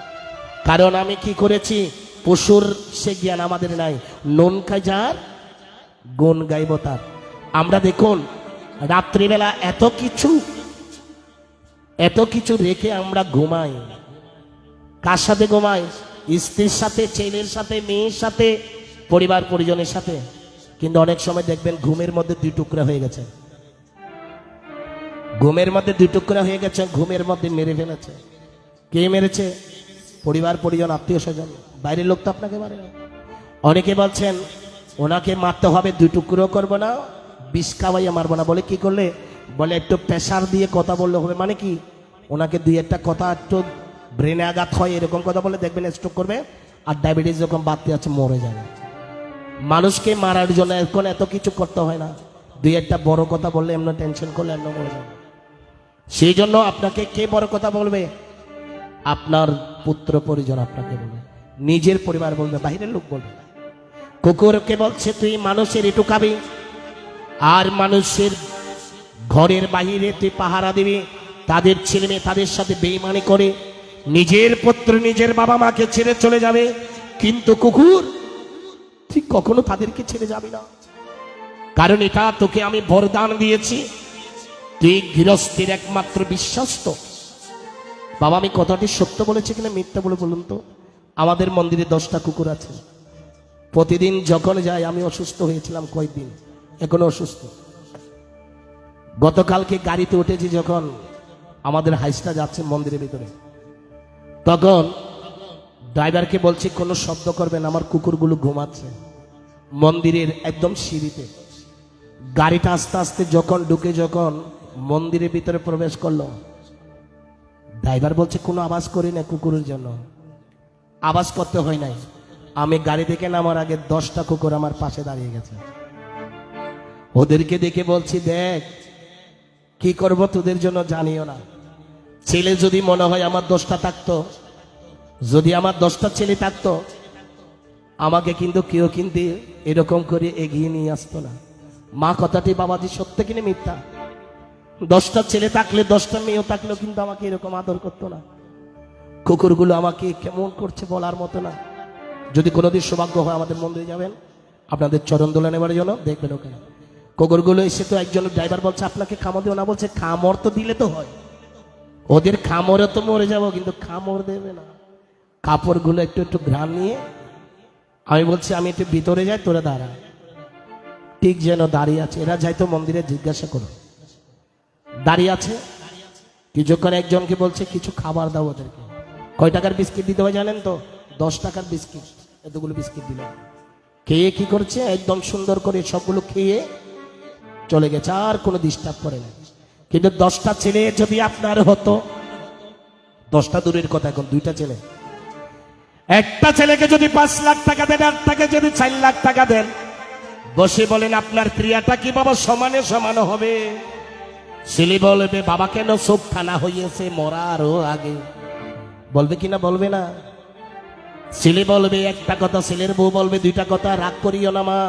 [SPEAKER 1] কারণ আমি কি করেছি, পশুর সে জ্ঞান আমাদের নাই, নুন খাই যার গুণ গাইব তার। আমরা দেখুন রাত্রিবেলা এত কিছু রেখে আমরা ঘুমাই, কার সাথে ঘুমাই? স্ত্রীর সাথে, ছেলের সাথে, মেয়ের সাথে, পরিবার পরিজনের সাথে, কিন্তু অনেক সময় দেখবেন ঘুমের মধ্যে 2 টুকরা হয়ে গেছে, ঘুমের মধ্যে 2 টুকরা হয়ে গেছে, ঘুমের মধ্যে মেরে ফেলেছে। কে মেরেছে? পরিবার পরিজন, আত্মীয় স্বজন, বাইরের লোক তো আপনাকে মারে না। অনেকে বলছেন ওনাকে মারতে হবে, 2 টুকরো করবো না, বিষ খাওয়াইয়া মারবো না। বলে কি করলে? বলে একটু প্রেশার দিয়ে কথা বললে হবে। মানে কি? ওনাকে 2-1টা কথা একটু ব্রেনে আঘাত হয় এরকম কথা বলে দেখবেন স্ট্রোক করবে, আর ডায়াবেটিস যখন বাড়তে আছে মরে যাবে। মানুষকে মারার জন্য এখন এত কিছু করতে হয় না, 2-1টা বড় কথা বললে এমন টেনশন করলে এমন মরে যাবে। সেই জন্য আপনাকে কে বড় কথা বলবে? আপনার পুত্র পরিজন আপনাকে বলবে, নিজের পরিবার বলবে, বাইরের লোক বলবে। কুকুরকে বলছে তুই মানুষের এটু খাবি, আর মানুষের ঘরের বাহিরে তুই পাহারা দিবি, তাদের ছেলে মেয়ে তাদের সাথে বেঈমানি করে নিজের পুত্র নিজের বাবা মাকে ছেড়ে চলে যাবে, কিন্তু কুকুর ঠিক কখনো তাদেরকে ছেড়ে যাবি না, কারণ এটা তোকে আমি বরদান দিয়েছি, তুই গৃহস্থের একমাত্র বিশ্বস্ত। বাবা আমি কথাটি সত্য বলেছি কিনা মিথ্যা বলে বলুন তো? আমাদের মন্দিরে 10টা কুকুর আছে, প্রতিদিন যখন যাই, আমি অসুস্থ হয়েছিলাম কয়েকদিন, এখনো অসুস্থ। গতকালকে গাড়িতে উঠেছি, যখন আমাদের হাইসটা যাচ্ছে মন্দিরের ভিতরে, তখন ড্রাইভারকে বলছি কোনো শব্দ করবেন, আমার কুকুরগুলো ঘুমাচ্ছে মন্দিরের একদম সিঁড়িতে। গাড়িটা আস্তে আস্তে যখন ঢুকে যখন মন্দিরের ভিতরে প্রবেশ করলো। ড্রাইভার বলছে কোনো আওয়াজ করি না কুকুরের জন্য। আওয়াজ করতে হয় নাই, আমি গাড়ি থেকে নামার আগে 10টা কুকুর আমার পাশে দাঁড়িয়ে গেছে। ওদেরকে দেখে বলছি, দেখ কি করব তোদের জন্য জানিও না। ছেলে যদি মনে হয় আমার 10টা থাকতো, যদি আমার 10টা ছেলে থাকতো, আমাকে কিন্তু কেউ কিন্তু এরকম করে এগিয়ে নিয়ে আসতো না। মা কথাটি বাবাজি সত্য কিনে মিথ্যা? 10টা ছেলে থাকলে 10টা মেয়েও থাকলেও কিন্তু আমাকে এরকম আদর করতো না। কুকুরগুলো আমাকে কেমন করছে বলার মতো না। যদি কোনোদিন সৌভাগ্য হয় আমাদের মন্দিরে যাবেন, আপনাদের চরণ দোলা নেবার জন্য দেখবেন ওখানে কুকুরগুলো এসে, তো একজন ড্রাইভার বলছে আপনাকে খামর দিও না, বলছে খামর তো দিলে তো হয়, ওদের খামরে তো মরে যাবো, কিন্তু খামর দেবে না। কাপড়গুলো একটু একটু ঘ্রাণ নিয়ে আমি বলছি আমি একটু ভিতরে যাই, তোরা দাঁড়া। ঠিক যেন দাঁড়িয়ে আছে, এরা যাইতো মন্দিরে, জিজ্ঞাসা করো দাঁড়িয়ে আছে। কিছুক্ষণ একজনকে বলছে কিছু খাবার দাও ওদেরকে। কয় টাকার বিস্কিট দিতে হয় জানেন তো? 10 টাকার বিস্কিট, এতগুলো বিস্কিট দিল। খেয়ে কি করছে, একদম সুন্দর করে সবগুলো খেয়ে চলে গেছে, আর কোনো ডিস্টার্ব করে না। কিন্তু 10টা ছেলে যদি আপনার হতো, 10টা দূরের কথা, এখন 2টা ছেলে, একটা ছেলেকে যদি 5 লাখ টাকা দেন, আর তাকে যদি 4 লাখ টাকা দেন, বসে বলেন আপনার ক্রিয়াটা কি বাবা সমানে সমান হবে? ছেলে বলবে বাবা কেন সব খানা হইয়েছে মরারও আগে, বলবে কিনা? বলবে না? ছেলে বলবে একটা কথা, ছেলের বউ বলবে 2টা কথা, রাগ করিও না মা।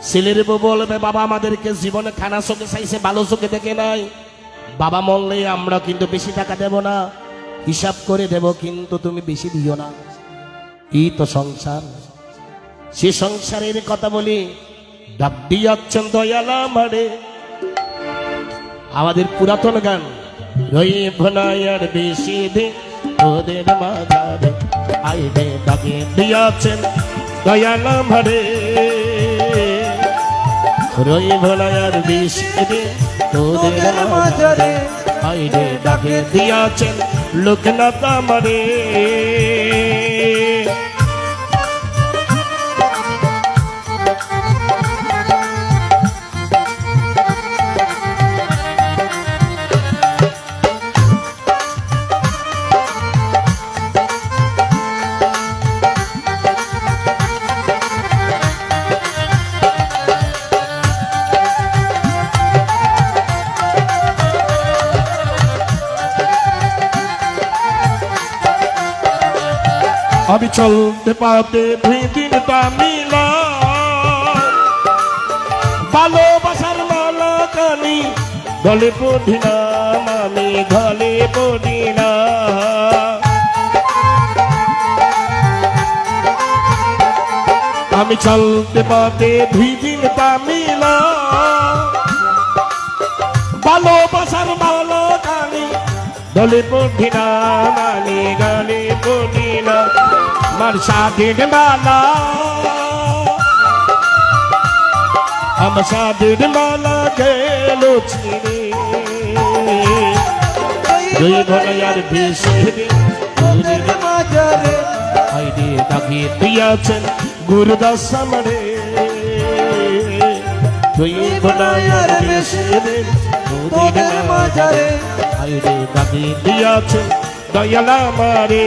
[SPEAKER 1] ছেলের বউ বলবে বাবা আমাদেরকে জীবনে খানা চোখে চাইছে, ভালো চোখে দেখে নাই, বাবা মরলে আমরা কিন্তু বেশি টাকা দেব না, হিসাব করে দেব, কিন্তু তুমি বেশি দিও না। এই তো সংসার। সে সংসারের কথা বলি, ডাক দিয়াছেন দয়ালা মারে। আমাদের পুরাতন গান, রয়ে ভনায়ার বেশি দে ওদের মাঝারে, আইবে ডাকে দিয়াছেন দয়ালা মারে। রয়ে ভনায়ার বেশি দে ওদের মাঝারে, আইবে ডাকে দিয়াছেন লোকনাথ আমারে। আমি চলতে পাতে ভিদিন তামিলা, ভালোবাসার মালা কানি গলে পড়ি না, আমি গলে পড়ি না। আমি চলতে পাতে ভিদিন তামিলা, ভালোবাসার মালা কানি গলে পড়ি না, আমি গলে পড়ি না। আমার সাধের মালা, আমার সাধের মালা গেল ছিঁড়ে, দুই ভনায়ার বেশি ওদের মাঝারে, আইরে ডাকে দিয়াছেন গুরুদাস আমারে। দুই ভনায়ার বেশি ওদের মাঝারে, আইরে ডাকে দিয়াছেন দয়ালা আমারে।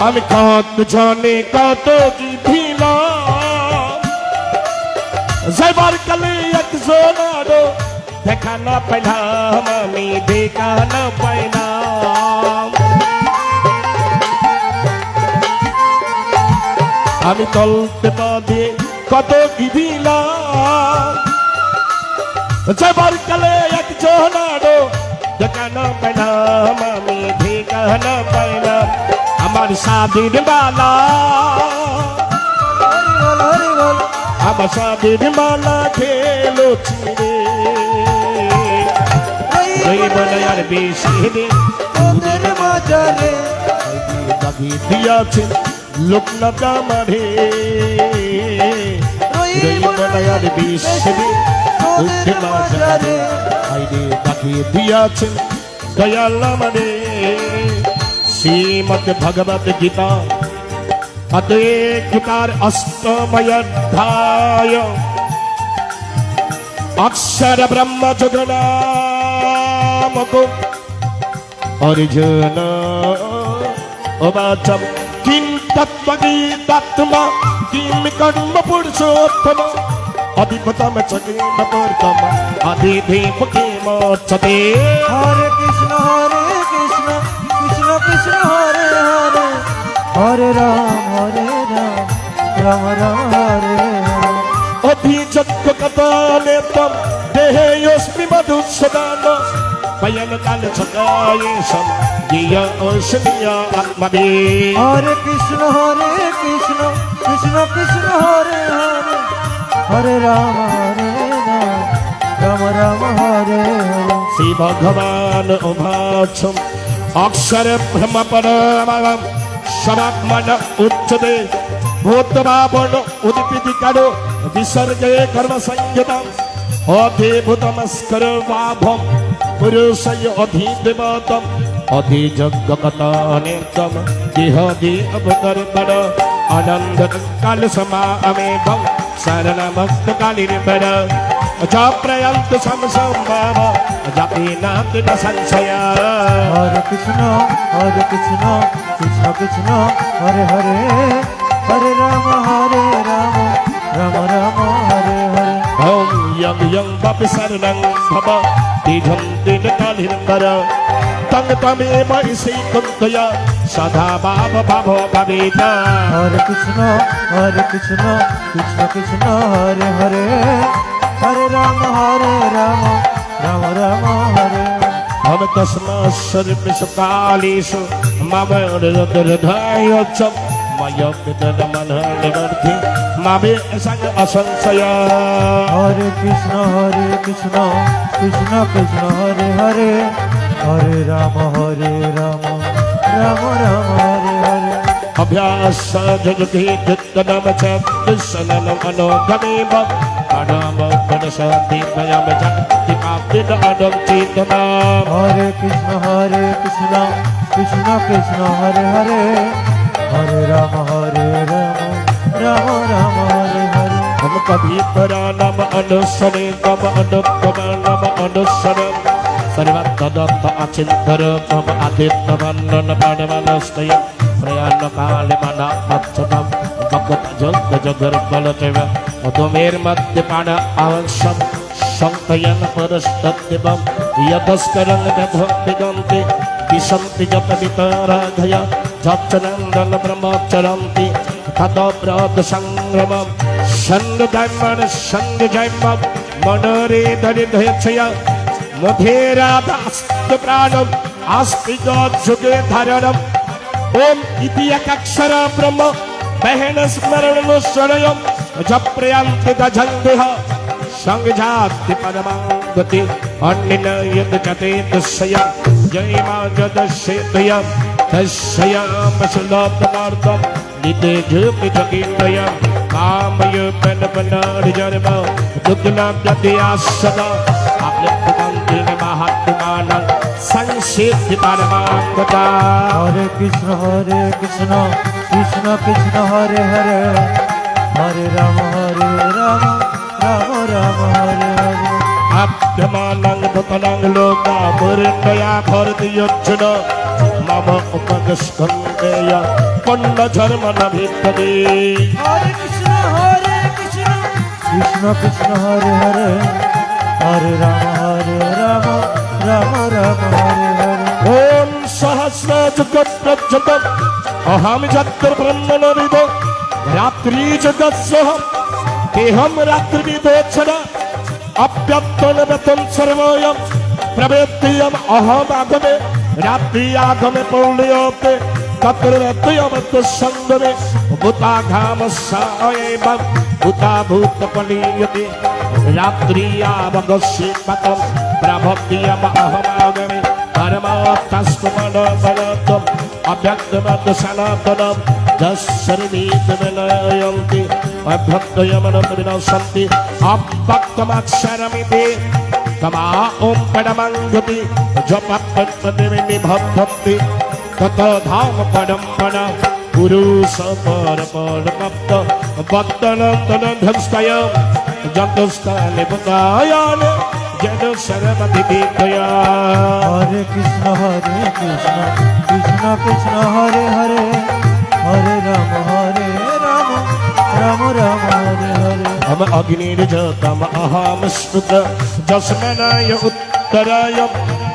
[SPEAKER 1] আমি কত জনে কত কি দিলাম, যাইবার কালে একজন আরো দেখা না পাইলাম, আমি দেখা না পাইলাম। আমি চলতে পাদে কত কি দিলাম, যাইবার কালে একজন আরো দেখা না পাইলাম, আমি দেখা না পাইলাম। আমার সাধের মালা, আমার সাধের মালা খেলো ছিঁড়ে, রইব না আর বেশি দিন
[SPEAKER 2] তোদের মাঝারে
[SPEAKER 1] দাগিয়ে দিয়াছেন লোকনাথ আমারে রইব না আর বেশি দিন তোদের মাঝারে আইরে দাগিয়ে দিয়াছেন দয়াল আমারে শ্রীমদ্ ভগবত গীতা अद्वैतकार अष्टमयध्याय अक्षर ब्रह्म जुगनामको अर्जुन उवाचम किं तत्त्वगीतात्मा किं कर्म पुरुषोत्तम अधिपतम च किमपर्तम अधिदेव किमोच्यते
[SPEAKER 2] हरे कृष्ण कृष्ण कृष्ण हरे हरे हरे राम राम राम हरे हरे
[SPEAKER 1] अभिजग्ग कथाने तम देहेयोस्मि मधुसूदन वयं काल सकाये सम गिया ओशनिया आत्मदे
[SPEAKER 2] हरे कृष्ण कृष्ण कृष्ण हरे हरे हरे राम राम राम हरे हरे
[SPEAKER 1] श्री भगवान उवाचम अक्षर ब्रह्म परमं सदात्मन उच्यते भूतभावन उदिपितिकारो विसर्गे कर्म संयतम् अधिभूतमस्करवाभं पुरुषय अधिदेवतम् अधिजग्गकथानेतम् देहदि अवतर्पण आनन्दकाल समामेवं शरणमस्तकालिर्वर अजाप्रयन्त समसंभव अजापिनाति न संशया
[SPEAKER 2] हरे कृष्ण कृष्ण कृष्ण हरे हरे हरे राम राम राम हरे हरे
[SPEAKER 1] ॐ यं यं वपि शरणं भव तेजं तेन कालिर्वर तं तमेव ईशैकन्तया सदा भाव भावो भवेत्
[SPEAKER 2] हरे कृष्ण कृष्ण कृष्ण हरे हरे हरे राम राम राम हरे
[SPEAKER 1] हम तस्मात् सर्वेषु कालेषु मम हृदयोच्चं मया पितरमनःनिवर्ति ममे संग असंशय
[SPEAKER 2] हरे कृष्ण कृष्ण कृष्ण हरे हरे हरे राम राम राम हरे हरे
[SPEAKER 1] अभ्यास जगति चित्तनम च दर्शनम अनुगमेव अनाम मनसति भयम जगति पापिन अदम चेतना
[SPEAKER 2] हरे कृष्ण कृष्ण कृष्ण हरे हरे हरे राम राम हरे हरे
[SPEAKER 1] हम कभी परानम अनुसरे कम अनुपम नम अनुसरम सर्वतदत्त अचिंतर मम आदित्य वंदन पादवनस्तय प्रयाण काले मना मच्छतम भगत जग जगर बलतेव अदमेर मध्य पाद आवश्यम संतयन परस्तत्यबम यदस्करं दधोदिगंते विसंति जत वितराधय जच्चनंदन ब्रह्मचरन्ति ततोब्रत संग्रमम संगजैमम मनरे दरिद्रच्छया मधेरादास्त प्राणम आस्तिक जुगे धारणम ओम इति एकाक्षर ब्रह्म बहन स्मरण शरणयम जप्रयांति दझन्देह संगजाति परमागति अन्निन यद चते दशया जय मा जदशेतयम तस्याम सुलभनार्थम निते झुपि जगिन्दयम कामय बन बनार जन्म दुग्ना व्यध्यासदा आपलब्धवन्ति महात्मानं संसिद्धि परमागता
[SPEAKER 2] हरे कृष्ण कृष्ण कृष्ण हरे हरे हरे राम राम हरे हरे
[SPEAKER 1] अभ्यमानं भूतनं लोका मुर्दया भरतियोच्चन मम उपगस्कन्देय पण्डधर्म न भिद्यते
[SPEAKER 2] हरे कृष्ण कृष्ण हरे हरे हरे राम राम हरे हरे
[SPEAKER 1] ओम सहस्र जगत प्रजगत अहम जत्र ब्रह्मणविदो रात्रि जगत सोहम देहम रात्रिविदोच्छना अप्यत्तन वेतन सर्वयम प्रवेद्यम अहम आगमे रात्रि आगमे पौल्योते तत्र वेद्यम संगमे भूताघाम सायेवम भूता भूत पलीयते রাত্রিয়াবগস্যপাতম প্রভক্তিয়মহমাগমে পরমাত্মস্তমনবনতম অব্যক্তমদ সনাতনম যশ্বরিমিতবিনয়ন্তি অভ্যক্তয়মনবিনশন্তি অব্যক্তমাক্ষরমিতি তমা ওম পরমঙ্গতি জপপদ্মদেবী ভক্তি তত ধাম পরম পর পুরুষ পর পর ভক্ত ভক্তনন্দন ধস্তয় যন্তস্থানে বুদায়ন যেন সর্বদিবিকয়া
[SPEAKER 2] হরে কৃষ্ণ কৃষ্ণ কৃষ্ণ হরে হরে হরে রাম রাম রাম হরে হরে
[SPEAKER 1] हम अग्निर्जतम अहम स्मृत जस्मनाय उत्तराय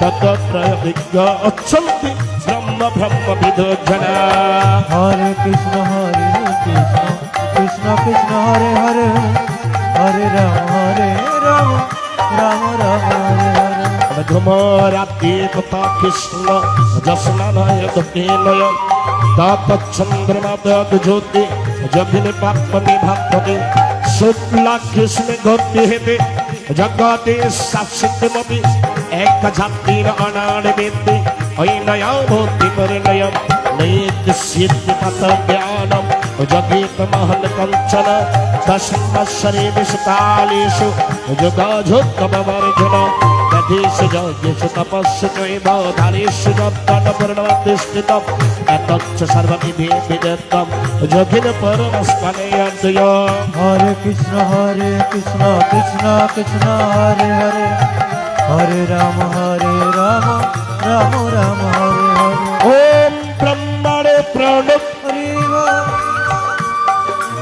[SPEAKER 1] तत्र विज्ञ अच्छन्ति ब्रह्म ब्रह्म विदो जना
[SPEAKER 2] हरे कृष्ण कृष्ण कृष्ण हरे हरे हरे राम राम राम हरे हरे
[SPEAKER 1] धूमरात्रि तथा कृष्ण जस्मनाय दक्षिणय तत्चंद्रमा ज्योति जभिने पापनि भक्ति शुक्ला कृष्ण गति हेते जगते शासितमपि एक जातिर अनाड़ वेत्ति ऐनया भूति परिणयम नैत सिद्धि पथ ज्ञानम जगेत महल कंचन दशमश्वरे विशकालेषु जुगाझोत्तमवर्जुन दधीश यज्ञेषु तपस्सु चैव धारेषु जप्तनपूर्णमधिष्ठितम् एतच्च सर्वविधे विदत्तम् जगिन परमस्मने अर्जय
[SPEAKER 2] हरे कृष्ण कृष्ण कृष्ण हरे हरे हरे राम राम राम हरे हरे
[SPEAKER 1] ओम ब्रह्मणे प्रणव
[SPEAKER 2] हरि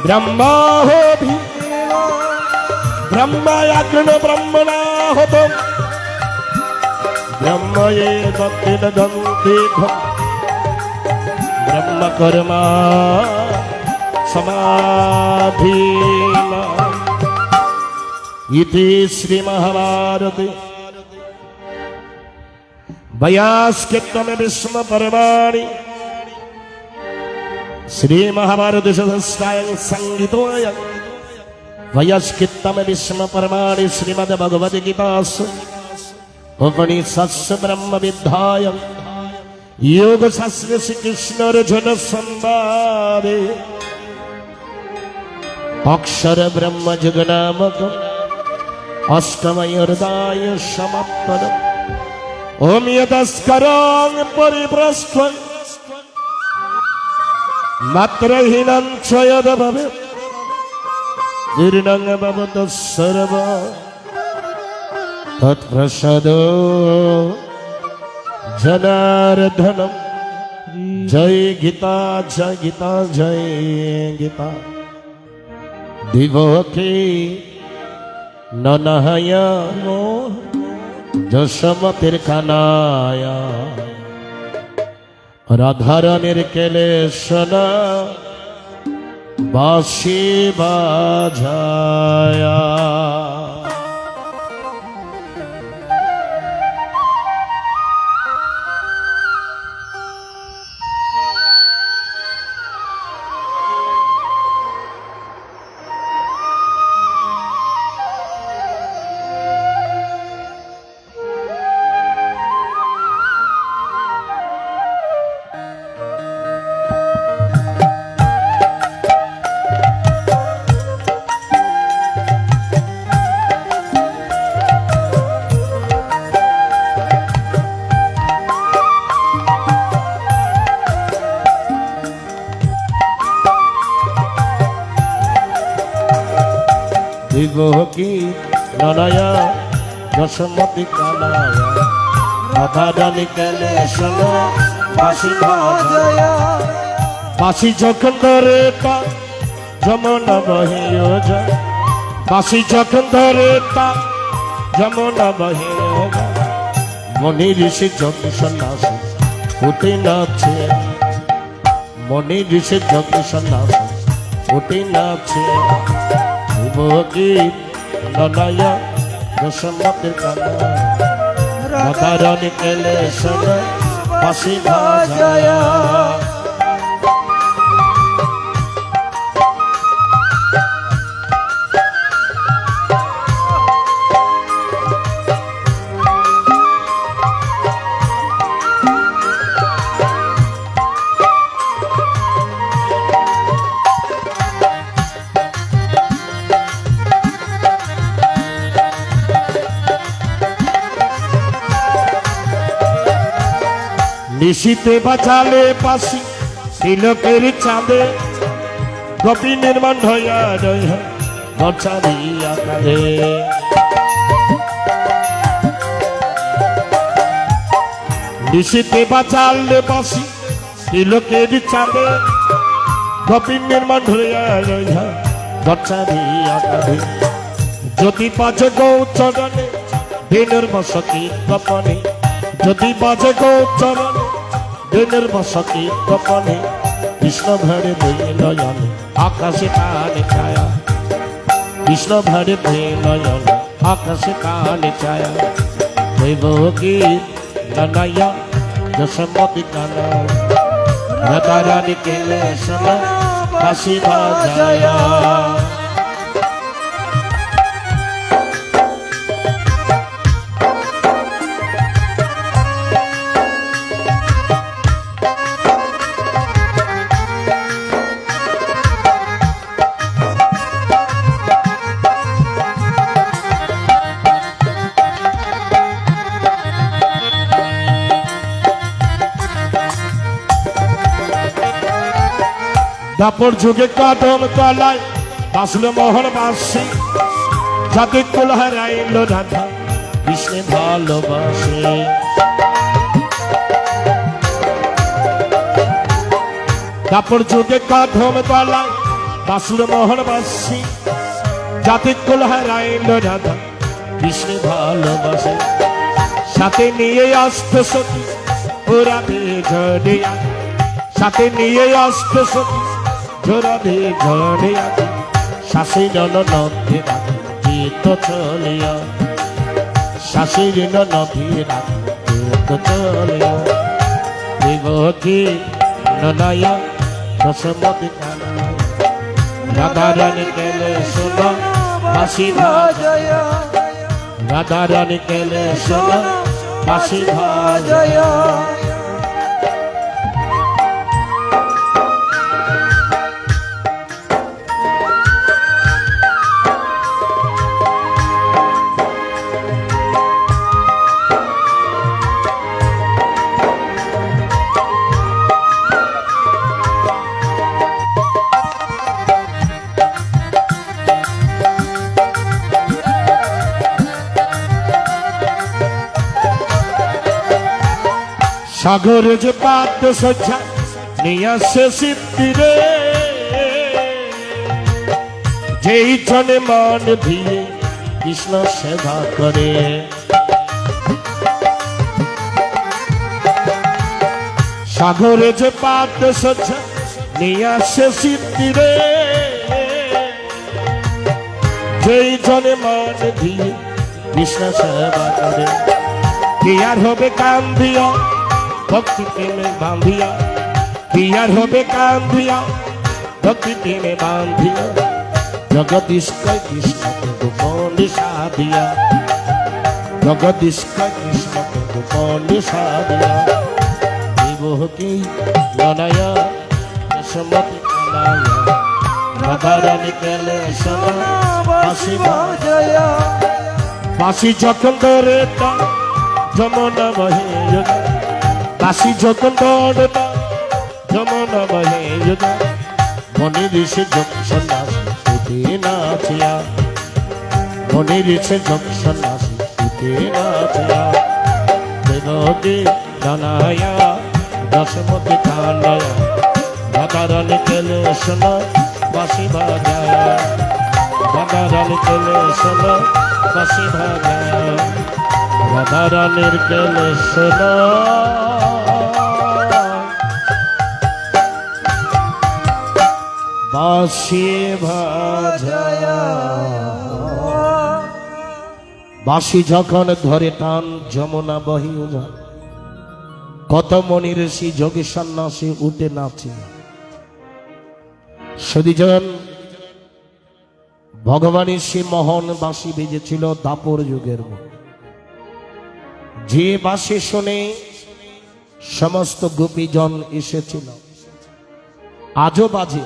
[SPEAKER 1] ब्रह्मा हो भी ब्रह्मयाग्न ब्रह्मणा होतो ब्रह्म ये दन्ति ब्रह्म कर्मा समाधीना इति श्री महाभारते वयास्कृतमे विष्णु परमाणि श्री महाभारत सहस्रायं संगीतोऽयं वयस्कृतमे विष्णु परमाणि श्रीमद् भगवद गीतासु उपनिषत्सु ब्रह्म विद्यायां योग शास्त्र श्री कृष्ण अर्जुन संवादे अक्षर ब्रह्म जुगनामकम् अष्टमयोर्दाय समाप्तम् ओम यदस्करं परिभ्रष्टं मात्रहीनं च यद् भवेत् जीर्णं भवतः सर्वं तत्प्रसादो जनार्दनं जय गीता जय गीता जय गीता दिवके ननहय যশোমতির কানায়া রাধারানীর কেলেশনা বাঁশি বাজায়া দিবকি ননয়া যশোমতি কানায়া রাধারানী কেলেশনা বাঁশি বাজায়া বাঁশি যখন ধরে তা যমুনা বহিও যায় বাঁশি যখন ধরে তা যমুনা বহিও যায় মনি ঋষি যোগী সন্ন্যাসী উঠে নাচে মনি ঋষি যোগী সন্ন্যাসী উঠে নাচে দিবকি ননয়া যশোমতির কানায়া রাধারানী কেলেশনা বাঁশি বাজায়া নিশীতে বাঁচালে পাশি তিলকের চাঁদে গোপী নির্মাণ হইয়া রইহ গছারিয়া কাঁধে। নিশীতে বাঁচালে পাশি তিলকের চাঁদে গোপী নির্মাণ হইয়া রইহ গছারিয়া কাঁধে। যদি বাজে গৌচরণে দিনের বসতি গোপনে, যদি বাজে গৌচরণে দিনের বসতি গোপনে, কৃষ্ণ ভরে বয়ে নয়নে আকাশে কানে ছায়া, কৃষ্ণ ভরে বয়ে নয়নে আকাশে কানে ছায়া। হইব কি নানায়া যশমতি কানা, রাধা রানী কেলে শোনা কাশী বাজায়া। দাপর যুগে কদম তলায় বাসল মোহন বাসী, যাতে কুল হারাইল রাধা কৃষ্ণে ভালোবাসে। দাপর যুগে কদম তলায় বাসল মোহন বাসী, যাতে কুল হারাইল রাধা কৃষ্ণে ভালোবাসে। সাথে নিয়ে আসতে সতী ও রাধে ঝড়িয়া, সাথে নিয়ে আসতে সতী ঝরাধে ঝড়িয়া, শাশির নদী রাখি চিত চলিয়া, শাশির নদী রাখি চিত চলিয়া। বিভূতি ননায়া দশমতি কানা, রাধা রানী কেলে শোনা বাঁশি বাজায়া, রাধা রানী কেলে শোনা বাঁশি বাজায়া। সাগরে যে পাদ্য সজ্জা নিয়ে আসে সিদ্ধিরে, যেই জনে মন দিয়ে কৃষ্ণ সেবা করে। সাগরে যে পাদ্য সজ্জা নিয়ে আসে সিদ্ধিরে, যেই জনে মন দিয়ে কৃষ্ণ সেবা করে। কি আর হবে কান্দিয়া ভক্তি প্রেমে বাঁধিয়া, কি আর হবে কান্দিয়া ভক্তি প্রেমে বাঁধিয়া, জগদীশকে কৃষ্ণকে গোপনে সাধিয়া, জগদীশকে কৃষ্ণকে গোপনে সাধিয়া। বিভূতি ননায়া দশমতি কানায়া, রাধা রানী কেলে শোনা বাঁশি বাজায়া। বাঁশি যখন ধরে যমুনা বহে, বাঁশি যখন ধরে যমুনা বহে, মনে ঋষি যোগ সন্ন্যাসী উঠে নাচিয়া, মনে ঋষি যোগ সন্ন্যাসী উঠে নাচিয়া। বিভূতি ননায়া দশমতি কানায়া, রাধা রানী কেলে শোনা বাঁশি বাজায়া, রাধা রানী কেলে শোনা বাঁশি বাজায়া, রাধা রানীর কেলে শোনা বাঁশি বাজায়া। বাঁশি যখন ধরে টান যমুনা বহিয়া যায়, কত মনি ঋষি যোগী সন্ন্যাসী উঠে নাচে। সেদিন ভগবানের সে মহান বাঁশি বেজেছিল দাপর যুগের মতো। যে বাঁশি শুনে সমস্ত গোপীজন এসেছিল, আজও বাজে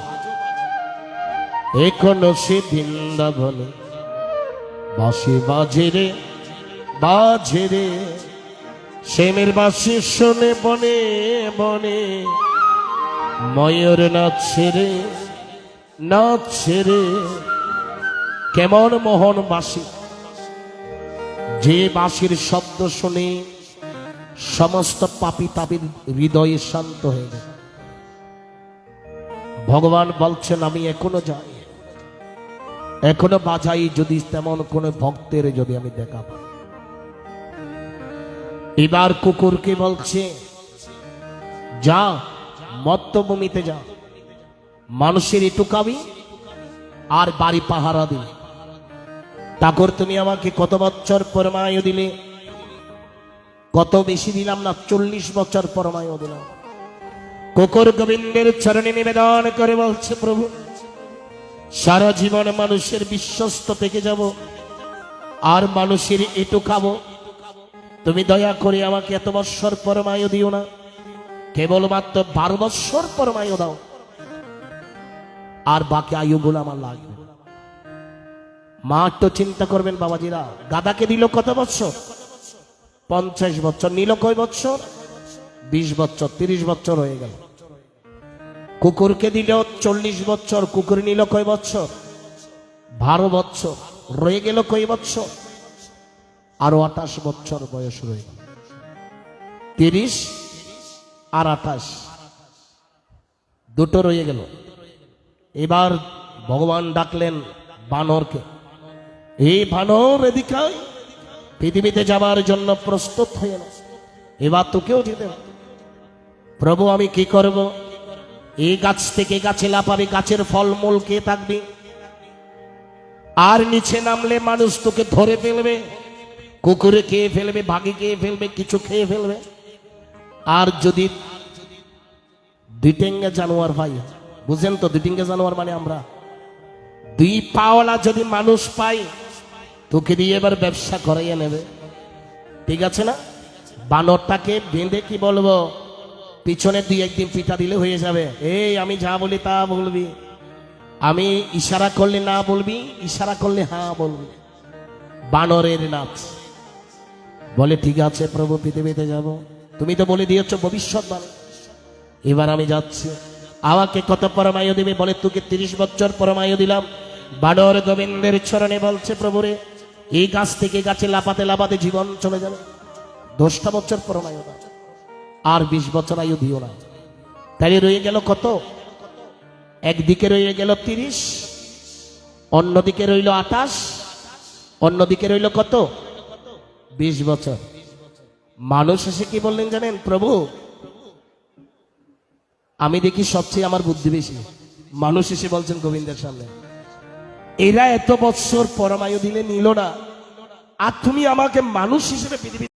[SPEAKER 1] এখনো সে বৃন্দাবনে। বাঁশি বাজে রে বাজে রে, শ্যামের বাসি শোনে বনে বনে, ময়ূর নাচছে রে, কেমন মোহন বাসি। যে বাঁশির শব্দ শুনে সমস্ত পাপী তাপির হৃদয়ে শান্ত হয়ে যায়। ভগবান বলছেন আমি এখনো যাই, এখনো বাজাই, যদি তেমন কোন ভক্তের যদি আমি দেখা পাই। এবার কুকুরকে বলছে যা মত্তভূমিতে যা, মানুষের একটু খাবি আর বাড়ি পাহারা দিবি। ঠাকুর তুমি আমাকে কত বছর পরমায়ু দিলে? কত বেশি দিলাম না, 40 বছর পরমায়ু দিলাম। কুকুর গোবিন্দের চরণে নিবেদন করে বলছে প্রভু সারা জীবন মানুষের বিশ্বস্ত থেকে যাব আর মানুষের একটু খাবো, তুমি দয়া করে আমাকে এত বৎসর পরমায়ু দিও না, কেবলমাত্র 12 বৎসর পরমায়ু দাও, আর বাকি আয়ুগুলো আমার লাগবে। মা তো চিন্তা করবেন বাবাজিরা, গাদাকে দিল কত বৎসর? 50 বছর। নিল কয় বৎসর? 20 বছর, 30 বছর হয়ে গেল। কুকুরকে দিল 40 বছর, কুকুর নিল কয় বছর? 12 বছর। রয়ে গেল কয় বছর? আরো 28 বছর বয়স রয়ে গেল। 30 আর 28, দুটো রয়ে গেল। এবার ভগবান ডাকলেন বানরকে, এই বানর এদিকে আয়, পৃথিবীতে যাবার জন্য প্রস্তুত হয়ে না, এবার তোকেও যেতে হবে। প্রভু আমি কি করব? এই গাছ থেকে গাছে লাফাবি, গাছের ফলমূল খেয়ে থাকবি, আর নিচে নামলে মানুষ তোকে ধরে ফেলবে, কুকুরে খেয়ে ফেলবে, ভাগি খেয়ে ফেলবে, কিছু খেয়ে ফেলবে। আর যদি দুইটেঙ্গে জানোয়ার ভাই, বুঝেন তো দুইটেঙ্গে জানোয়ার মানে আমরা 2 পাওয়ালা যদি মানুষ পাই, তোকে দিয়ে এবার ব্যবসা করাইয়া নেবে, ঠিক আছে না? বানরটাকে বেঁধে কি বলবো, পিছনে 2-1 দিন পিটা দিলে হয়ে যাবে। এই আমি যা বলি তা বলবি, আমি ইশারা করলে না বলবি, ইশারা করলে হ্যাঁ বলবি। বানরের নাচ। বলে ঠিক আছে প্রভু, পৃথিবীতে যাব, তুমি তো বলে দিয়েছ ভবিষ্যৎবাণী, এবার আমি যাচ্ছি। আমাকে কত পরমায়ু দেবে? বলে তোকে 30 বছর পরমায়ু দিলাম। বানর গোবিন্দের চরণে বলছে প্রভু রে, এই গাছ থেকে গাছে লাফাতে লাফাতে জীবন চলে যাবে, 10টা বছর পরমায়ু দাও, আর 20 বছর আয়ু দিও না। তাই রয়ে গেল কত? একদিকে রয়ে গেল 30, অন্যদিকে রইল 28, অন্যদিকে রইল কত? 20 বছর। মানুষ এসে কি বললেন জানেন? প্রভু আমি দেখি সবচেয়ে আমার বুদ্ধি বেশি। মানুষ এসে বলছেন গোবিন্দের সামনে, এরা এত বছর পরমায়ু দিলে নিল না, আর তুমি আমাকে মানুষ হিসেবে পৃথিবী